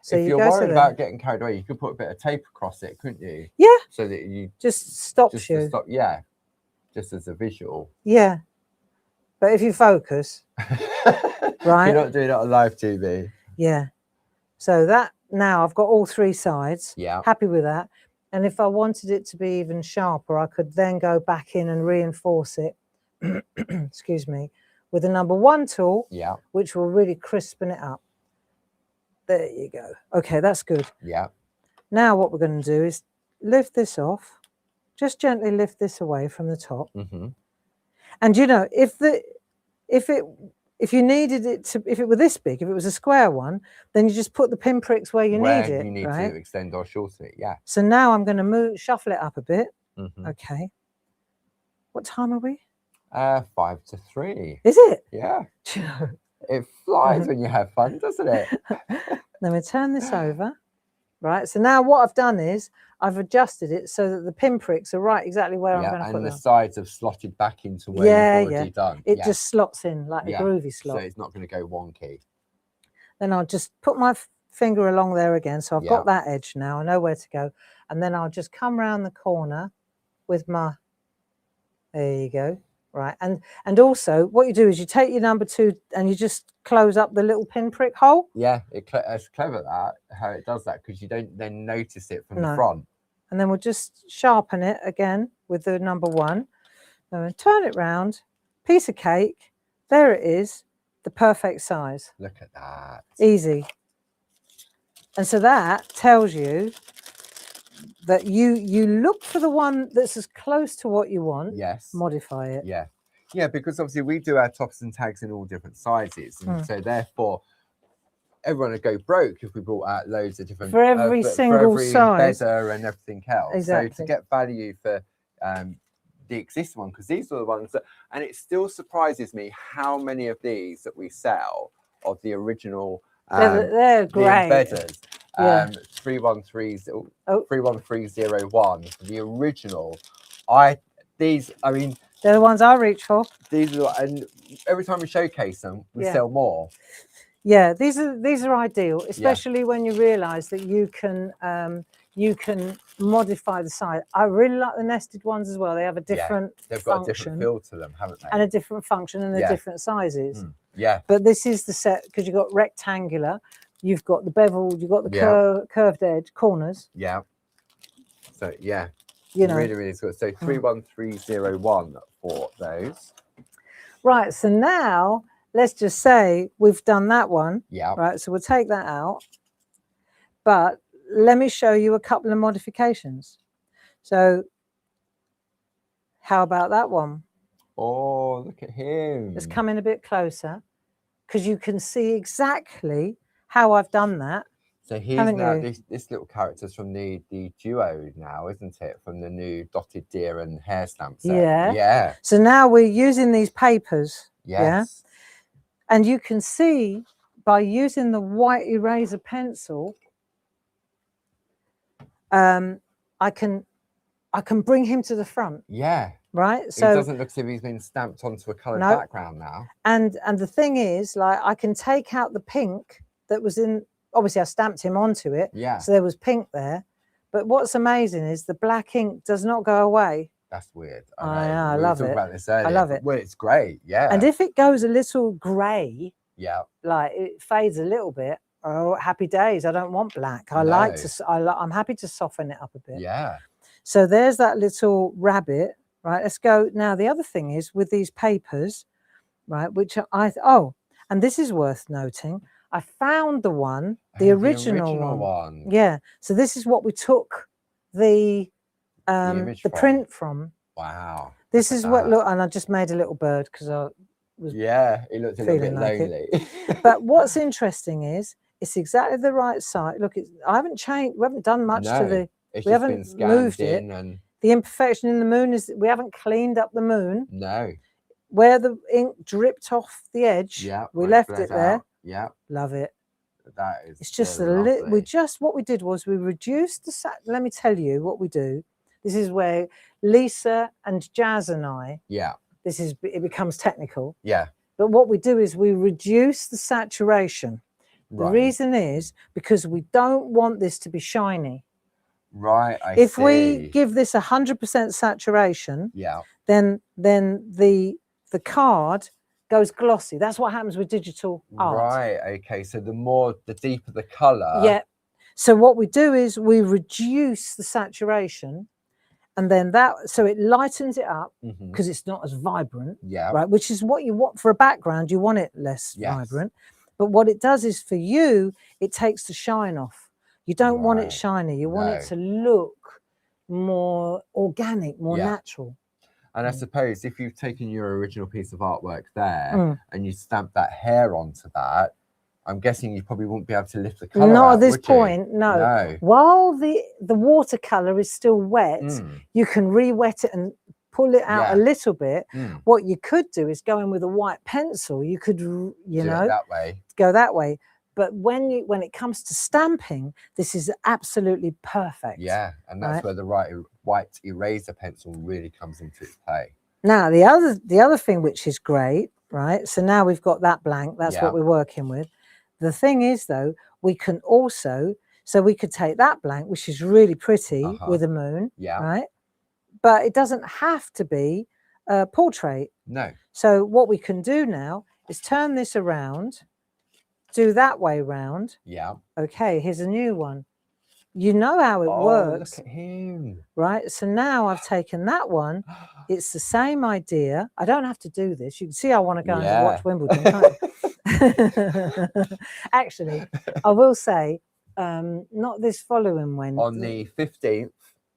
So if you're worried about getting carried away, you could put a bit of tape across it, couldn't you? Yeah. So that you just stops you. Yeah. Just as a visual. Yeah. But if you focus, right? You're not doing it on live TV. Yeah. So that now I've got all 3 sides. Yeah. Happy with that. And if I wanted it to be even sharper, I could then go back in and reinforce it. Excuse me. With the number 1 tool. Yeah. Which will really crispen it up. There you go. Okay, that's good. Yeah. Now what we're going to do is lift this off. Just gently lift this away from the top. And you know, if you needed it to, if it were this big, if it was a square one, then you just put the pinpricks where you need it. You need right? to extend or shorten it. Yeah. So now I'm going to shuffle it up a bit. Okay. What time are we? 5 to 3. Is it? Yeah. It flies when you have fun, doesn't it? Let me turn this over. Right. So now what I've done is I've adjusted it so that the pinpricks are right exactly where I'm going to put them. And the sides have slotted back into where you've already done. It just slots in like a groovy slot. So it's not going to go wonky. Then I'll just put my finger along there again. So I've Yeah. got that edge now. I know where to go. And then I'll just come round the corner with my, there you go. Right. And also what you do is you take your number 2 and you just close up the little pinprick hole. Yeah, it's clever that how it does that, because you don't then notice it from the front. And then we'll just sharpen it again with the number 1. And turn it round, piece of cake. There it is, the perfect size. Look at that. Easy. And so that tells you that you look for the one that's as close to what you want. Yes. Modify it. Yeah. Yeah, because obviously we do our tops and tags in all different sizes. And so therefore everyone would go broke if we brought out loads of different for every single size embedder and everything else. Exactly. So to get value for the existing one, because these are the ones that, and it still surprises me how many of these that we sell of the original they're great. The embedders. 31301 for the original. I mean, they're the ones I reach for. These are, and every time we showcase them, we sell more. Yeah, these are ideal, especially when you realise that you can modify the size. I really like the nested ones as well. They have a different they've function, got a different feel to them, haven't they? And a different function and the different sizes. Yeah. But this is the set because you've got rectangular, you've got the beveled, you've got the curved edge corners. Yeah. So yeah, you know, really, really good. So 31301 for those. Right. So now let's just say we've done that one. Yeah. Right. So we'll take that out. But let me show you a couple of modifications. So how about that one? Oh, look at him. Let's come in a bit closer because you can see exactly how I've done that. So here's now this little character's from the duo now, isn't it? From the new dotted deer and hare stamp set. Yeah. Yeah. So now we're using these papers. Yes. Yeah. And you can see by using the white eraser pencil, I can bring him to the front. Yeah. Right. So it doesn't look as if he's been stamped onto a coloured background now. And the thing is, like, I can take out the pink that was in. Obviously, I stamped him onto it. Yeah. So there was pink there. But what's amazing is the black ink does not go away. That's weird. I love it. About this earlier, I love it. Well, it's great. Yeah. And if it goes a little grey, yeah, like it fades a little bit. Oh, happy days! I don't want black. I'm happy to soften it up a bit. Yeah. So there's that little rabbit. Right. Let's go now. The other thing is with these papers, right? Which and this is worth noting. I found the one, the original one. Yeah. So this is what we took the print from. Wow. This is what look, and I just made a little bird because I was it looked a little bit lonely. But what's interesting is it's exactly the right size. Look, I haven't changed. We haven't done much to the. We haven't moved it. And the imperfection in the moon is we haven't cleaned up the moon. No. Where the ink dripped off the edge, we left it there. Yeah. Love it. That is. It's just a little. What we did was we reduced the. Let me tell you what we do. This is where Lisa and Jazz and I. Yeah. It becomes technical. Yeah. But what we do is we reduce the saturation. Right. The reason is because we don't want this to be shiny. Right. If we give this 100% saturation, then the card goes glossy. That's what happens with digital art. Right. Okay. So the deeper the color. Yeah. So what we do is we reduce the saturation, and then so it lightens it up because it's not as vibrant. Yeah. Right. Which is what you want for a background. You want it less vibrant. But what it does is for you, it takes the shine off. You don't want it shiny. You want it to look more organic, more natural. And I suppose if you've taken your original piece of artwork there and you stamp that hair onto that, I'm guessing you probably wouldn't be able to lift the colour Not out, at this point, no. While the watercolour is still wet, you can re-wet it and pull it out a little bit. What you could do is go in with a white pencil. You could, go that way. But when it comes to stamping, this is absolutely perfect. Yeah, and that's where the white eraser pencil really comes into its play. Now, the other thing which is great, right? So now we've got that blank. That's what we're working with. The thing is, though, we can also, so we could take that blank, which is really pretty with a moon, Yeah. right? But it doesn't have to be a portrait. No. So what we can do now is turn this around, do that way round. Yeah. Okay, here's a new one. You know how it works. Look at him. Right, so now I've taken that one. It's the same idea. I don't have to do this. You can see I want to go and watch Wimbledon, can't you? Actually, I will say, not this following Wednesday. On the 15th.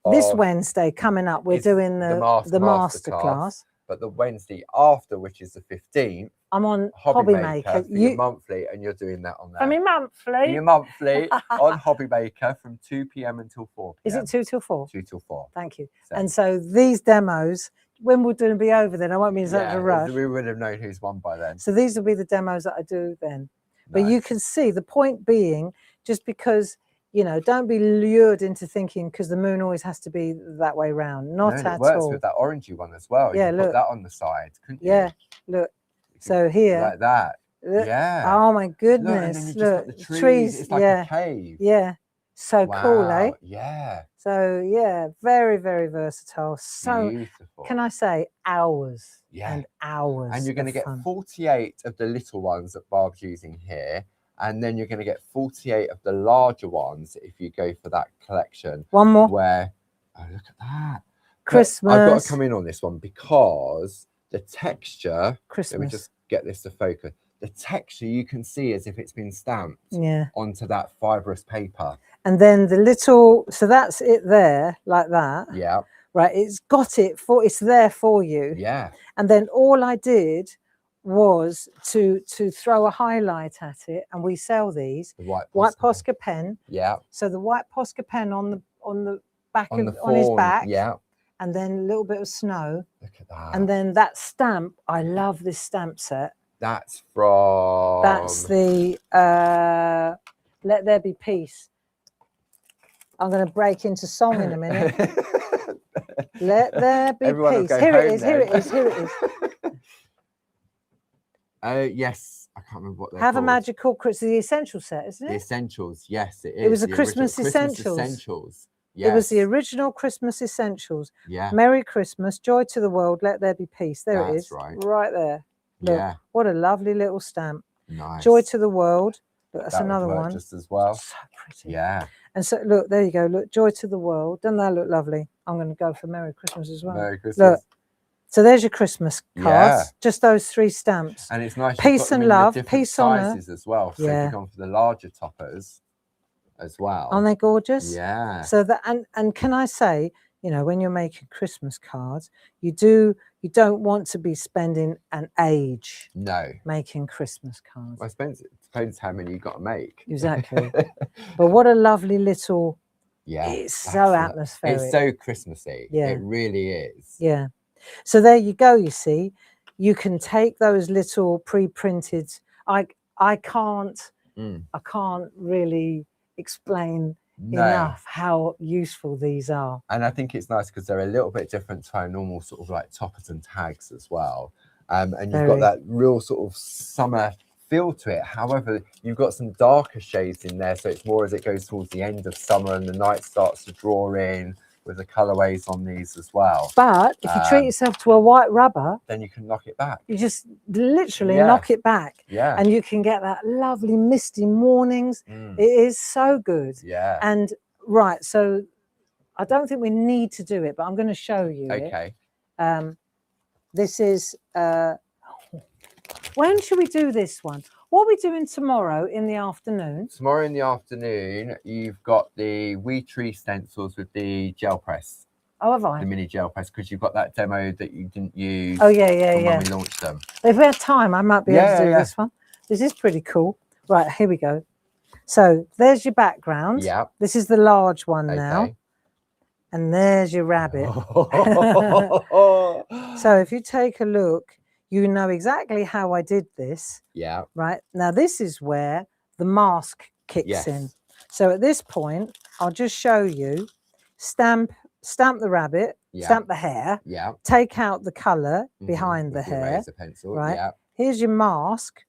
This Wednesday coming up, we're doing the masterclass. But the Wednesday after, which is the 15th, I'm on Hobby Maker. For your monthly, and you're doing that on there. I mean monthly. Your monthly on Hobby Maker from 2 p.m. until 4 p.m. Is it 2 till 4? 2 till 4. Thank you. So. And so these demos, Wimbledon will be over then. I won't be in such a rush. We would have known who's won by then. So these will be the demos that I do then. But you can see the point being, just because, you know, don't be lured into thinking because the moon always has to be that way round. Not at all. It works with that orangey one as well. Yeah, you look. Put that on the side, couldn't you? Yeah, look. So here. Like that. Yeah. Oh my goodness. Look, the trees. It's like a cave. Yeah. So cool, eh? Yeah. So yeah, very, very versatile. So beautiful. Can I say hours and hours. And you're going to get 48 of the little ones that Barb's using here. And then you're going to get 48 of the larger ones if you go for that collection. One more. Where, oh, look at that. Christmas. I've got to come in on this one because the texture, Christmas. Let me just get this to focus. The texture you can see as if it's been stamped onto that fibrous paper. And then the little, so that's it there, like that. Yeah. Right, it's got it for, it's there for you. Yeah. And then all I did was to throw a highlight at it, and we sell these. The white Posca pen. Yeah. So the white Posca pen on the back on his back. Yeah. And then a little bit of snow. Look at that. And then that stamp, I love this stamp set. That's from... That's the Let There Be Peace. I'm going to break into song in a minute. Let there be peace. Here it is, here it is, here it is. Yes, I can't remember what they're Have called. a Magical Christmas, the Essential set, isn't it? The Essentials, yes, it is. It was a Christmas Essentials. Yes. It was the original Christmas Essentials. Yeah. Merry Christmas, joy to the world, let there be peace. There That's it is, right there. Look, what a lovely little stamp. Nice. Joy to the world. Look, that's another one. Just as well. So pretty. Yeah. And so look, there you go. Look, joy to the world. Doesn't that look lovely? I'm going to go for Merry Christmas as well. Merry Christmas. Look. So there's your Christmas cards. Just those 3 stamps. And it's nice. Peace and love, peace on earth. As well. So if you've gone for the larger toppers as well. Aren't they gorgeous? Yeah. So that and can I say, you know, when you're making Christmas cards, you don't want to be spending an age making Christmas cards. Well, it depends how many you've got to make. Exactly. But what a lovely little, it's so atmospheric. It's so Christmassy. Yeah. It really is. Yeah. So there you go, you see. You can take those little pre-printed, I can't really explain enough how useful these are. And I think it's nice because they're a little bit different to our normal sort of like toppers and tags as well. And you've got that real sort of summer feel to it. However, you've got some darker shades in there, so it's more as it goes towards the end of summer and the night starts to draw in with the colorways on these as well. But if you treat yourself to a white rubber, then you can knock it back. You just literally knock it back. Yeah. And you can get that lovely misty mornings. It is so good. Yeah. And right, so I don't think we need to do it, but I'm going to show you it. This is when should we do this one? What are we doing tomorrow in the afternoon? Tomorrow in the afternoon, you've got the Wee Tree stencils with the gel press. Oh, have I? The mini gel press, because you've got that demo that you didn't use. Oh, yeah. When we launched them. If we had time, I might be able to do this one. This is pretty cool. Right, here we go. So there's your background. Yeah. This is the large one now. And there's your rabbit. So if you take a look, you know exactly how I did this. Yeah. Right. Now, this is where the mask kicks in. So at this point, I'll just show you, stamp the rabbit, stamp the hair, take out the colour behind the hair. Pencil. Right. Here's your mask.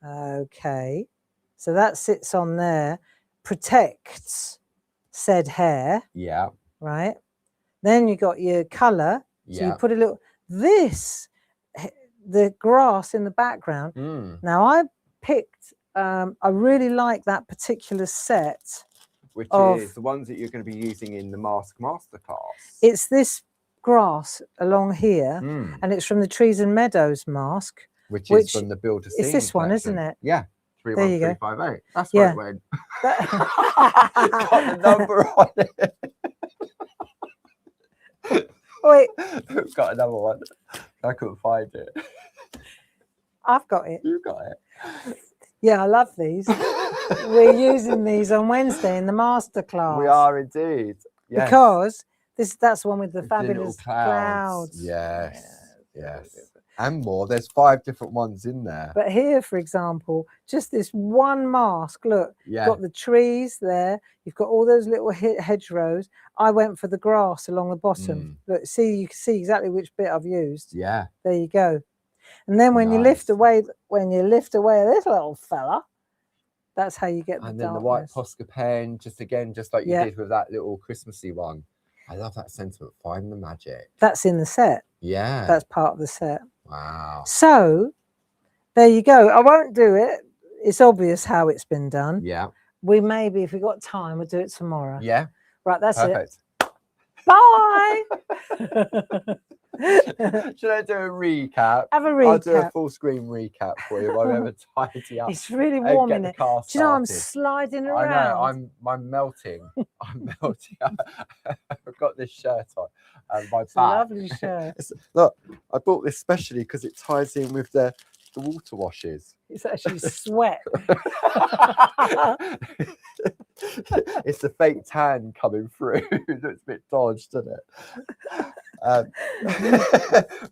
Okay. So that sits on there, protects said hair, Yeah. right? Then you got your colour. So you Yeah. put a little, the grass in the background. Now I picked, I really like that particular set. Which is the ones that you're going to be using in the Mask Masterclass. It's this grass along here, and it's from the Trees and Meadows mask. Which is from the Build a Scene. It's this one, collection. isn't it? Yeah. There you go. 31358. That's Yeah. where it went. It's got the number on it. Wait. We've got another one. I couldn't find it. I've got it. You got it. Yeah, I love these. We're using these on Wednesday in the masterclass. We are indeed. Yes. Because that's the one with the With fabulous little clouds. Yes. And more. There's 5 different ones in there. But here, for example, just this one mask. Look, you've got the trees there. You've got all those little hedgerows. I went for the grass along the bottom. Look, see, you can see exactly which bit I've used. Yeah. There you go. And then when you lift away this little fella, that's how you get the darkness. And then the white Posca pen, just like you did with that little Christmassy one. I love that sentiment. Find the magic. That's in the set. Yeah. That's part of the set. Wow. So there you go. I won't do it. It's obvious how it's been done. Yeah. We maybe, if we got time, we'll do it tomorrow. Yeah. Right, that's Perfect. it. Bye. Should I do a recap? Have a recap. I'll do a full screen recap for you while we have a tidy up. It's really warm in it. Do you know I'm started. sliding around? I know. I'm melting. I'm melting. I've got this shirt on and my It's back. a lovely shirt. Look, I bought this specially because it ties in with the water washes. It's actually sweat. It's the fake tan coming through. It's a bit dodged, doesn't it?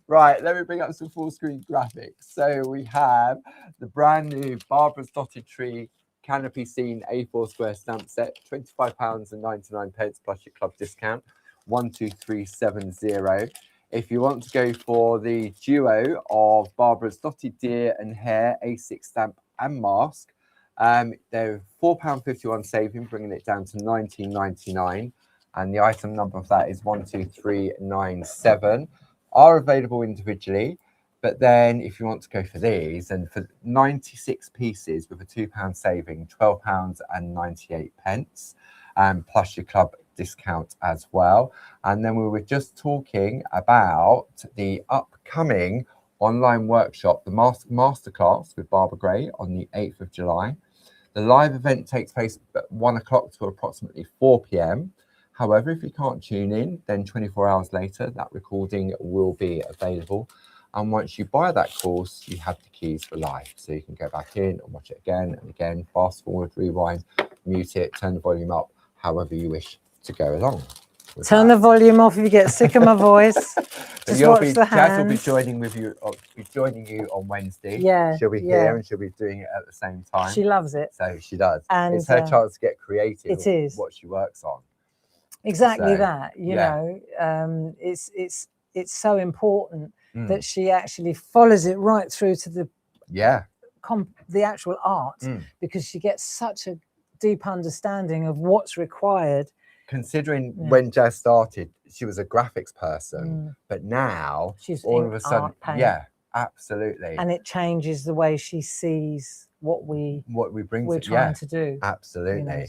Right, let me bring up some full screen graphics. So we have the brand new Barbara's Dotted Tree Canopy Scene A4 square stamp set, £25.99 plus your club discount, 12370. If you want to go for the duo of Barbara's Dotted Deer and Hare A6 stamp and mask, they're £4.51 saving, bringing it down to £19.99. And the item number of that is 12397. Are available individually. But then if you want to go for these, and for 96 pieces with a £2 saving, £12.98, plus your club discount as well. And then we were just talking about the upcoming online workshop, the Masterclass with Barbara Gray on the 8th of July. The live event takes place at 1 o'clock to approximately 4 p.m. However, if you can't tune in, then 24 hours later, that recording will be available. And once you buy that course, you have the keys for life. So you can go back in and watch it again and again, fast forward, rewind, mute it, turn the volume up, however you wish to go along. Turn the volume off if you get sick of my voice. Just watch the hands. Jazz will be joining you on Wednesday. Yeah. She'll be here and she'll be doing it at the same time. She loves it. So she does. And it's her chance to get creative. It is. What she works on. Exactly that. You know, it's so important that she actually follows it right through to the actual art, because she gets such a deep understanding of what's required. Considering when Jazz started, she was a graphics person, but now she's all of a sudden, absolutely, and it changes the way she sees what we're trying to do. Absolutely. You know,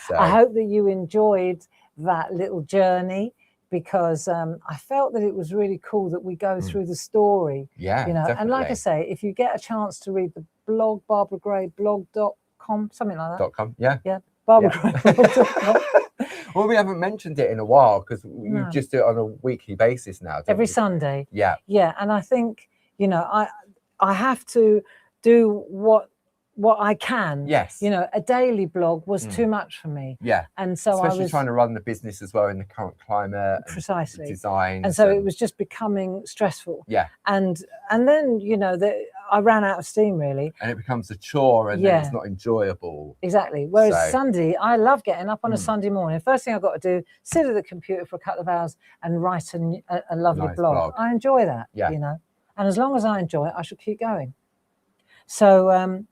so I hope that you enjoyed that little journey, because I felt that it was really cool that we go through the story. Yeah, you know, definitely. And like I say, if you get a chance to read the blog, barbaragrayblog.com, something like that. .com, yeah. barbaragrayblog.com. Well, we haven't mentioned it in a while because we just do it on a weekly basis now. Every Sunday. Yeah. Yeah, and I think, you know, I have to do what I can. Yes. You know, a daily blog was too much for me. Yeah. And so especially I was trying to run the business as well in the current climate. Precisely. And design. And so it was just becoming stressful. Yeah. And then, you know, I ran out of steam really. And it becomes a chore and then it's not enjoyable. Exactly. Whereas Sunday, I love getting up on a Sunday morning. First thing I've got to do, sit at the computer for a couple of hours and write a lovely blog. I enjoy that, you know. And as long as I enjoy it, I should keep going. So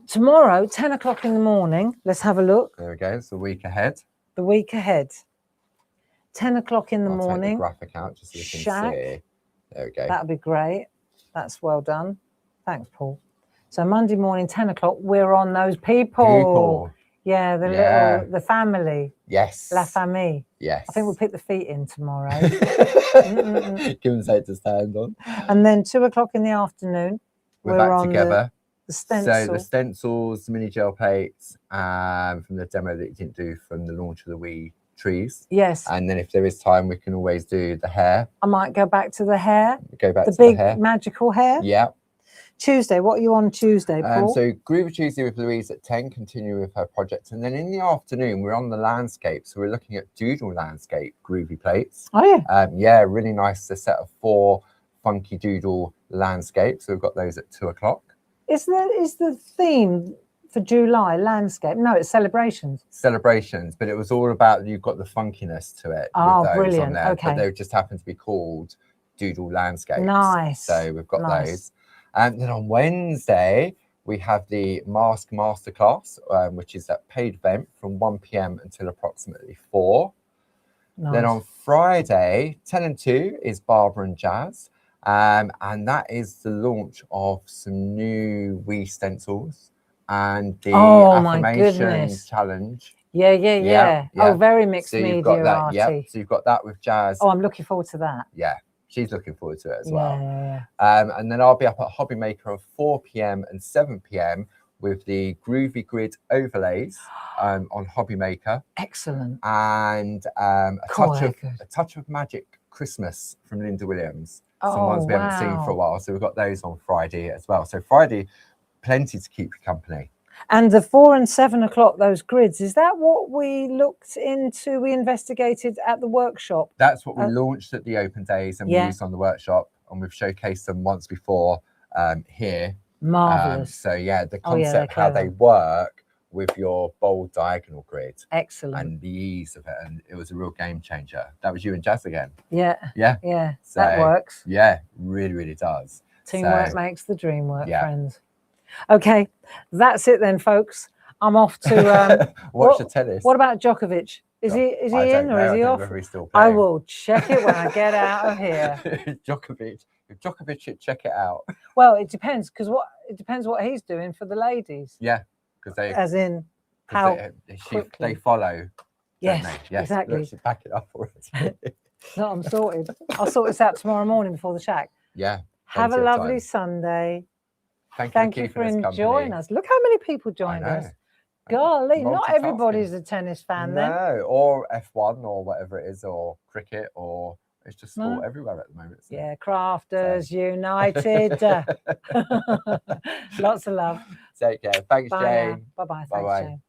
Tomorrow, 10 o'clock in the morning. Let's have a look. There we go. It's the week ahead. The week ahead. 10 o'clock in the I'll morning. take the graphic out just so you can Shack. see. There we go. That'd be great. That's well done. Thanks, Paul. So Monday morning, 10 o'clock, we're on those people. Yeah, the family. Yes. La famille. Yes. I think we'll put the feet in tomorrow. Give them something to stand on. And then 2 o'clock in the afternoon, We're back on together. The stencil. So the stencils, the mini gel plates, from the demo that you didn't do from the launch of the Wii trees. Yes. And then if there is time, we can always do the hair. I might go back to the hair. Go back to the big the hair. magical hair. Yeah. Tuesday, what are you on Tuesday, Paul? So Groovy Tuesday with Louise at 10, continue with her project. And then in the afternoon, we're on the landscape. So we're looking at doodle landscape groovy plates. Oh, yeah. Yeah, really nice. A set of 4 funky doodle landscapes. So we've got those at 2 o'clock. Is the theme for July landscape? No, it's celebrations. Celebrations, but it was all about, you've got the funkiness to it. Oh, with those brilliant. On there, okay. But they just happen to be called doodle landscapes. Nice. So we've got nice. those. And then on Wednesday, we have the Mask Masterclass, which is a paid event from 1 p.m. until approximately 4. Nice. Then on Friday, 10 and 2 is Barbara and Jazz. And that is the launch of some new Wii stencils and the affirmation challenge. Yeah. Oh, very mixed so media you've got that, arty. yeah. So you've got that with Jazz. Oh, I'm looking forward to that. Yeah. She's looking forward to it as well. Yeah. And then I'll be up at Hobby Maker of 4 p.m. and 7 p.m. with the Groovy Grid overlays on Hobby Maker. Excellent. And a touch of magic Christmas from Linda Williams. Some ones we haven't seen for a while. So we've got those on Friday as well. So Friday, plenty to keep you company. And the 4 and 7 o'clock, those grids, is that what we looked into, we investigated at the workshop? That's what we launched at the open days and we used on the workshop, and we've showcased them once before here. Marvellous. So yeah, the concept, how they work with your bold diagonal grid. Excellent. And the ease of it, and it was a real game changer. That was you and Jazz again. Yeah. So, that works. Yeah, really does. Teamwork makes the dream work, friends. Okay, that's it then, folks. I'm off to watch the tennis. What about Djokovic? Is he in or is he off? I will check it when I get out of here. Djokovic should check it out. Well, it depends what he's doing for the ladies. Yeah, because they they follow. Yes, exactly. Let's back it up for us. No, I'm sorted. I'll sort this out tomorrow morning before the shack. Yeah. Have a lovely Sunday. Thank you for enjoying us. Look how many people joined us. Golly, not everybody's a tennis fan then. No, or F1 or whatever it is, or cricket, or it's just sport everywhere at the moment. So. Yeah, Crafters United. Lots of love. Take care. Thanks, Jane. Bye-bye. Thanks, Jane.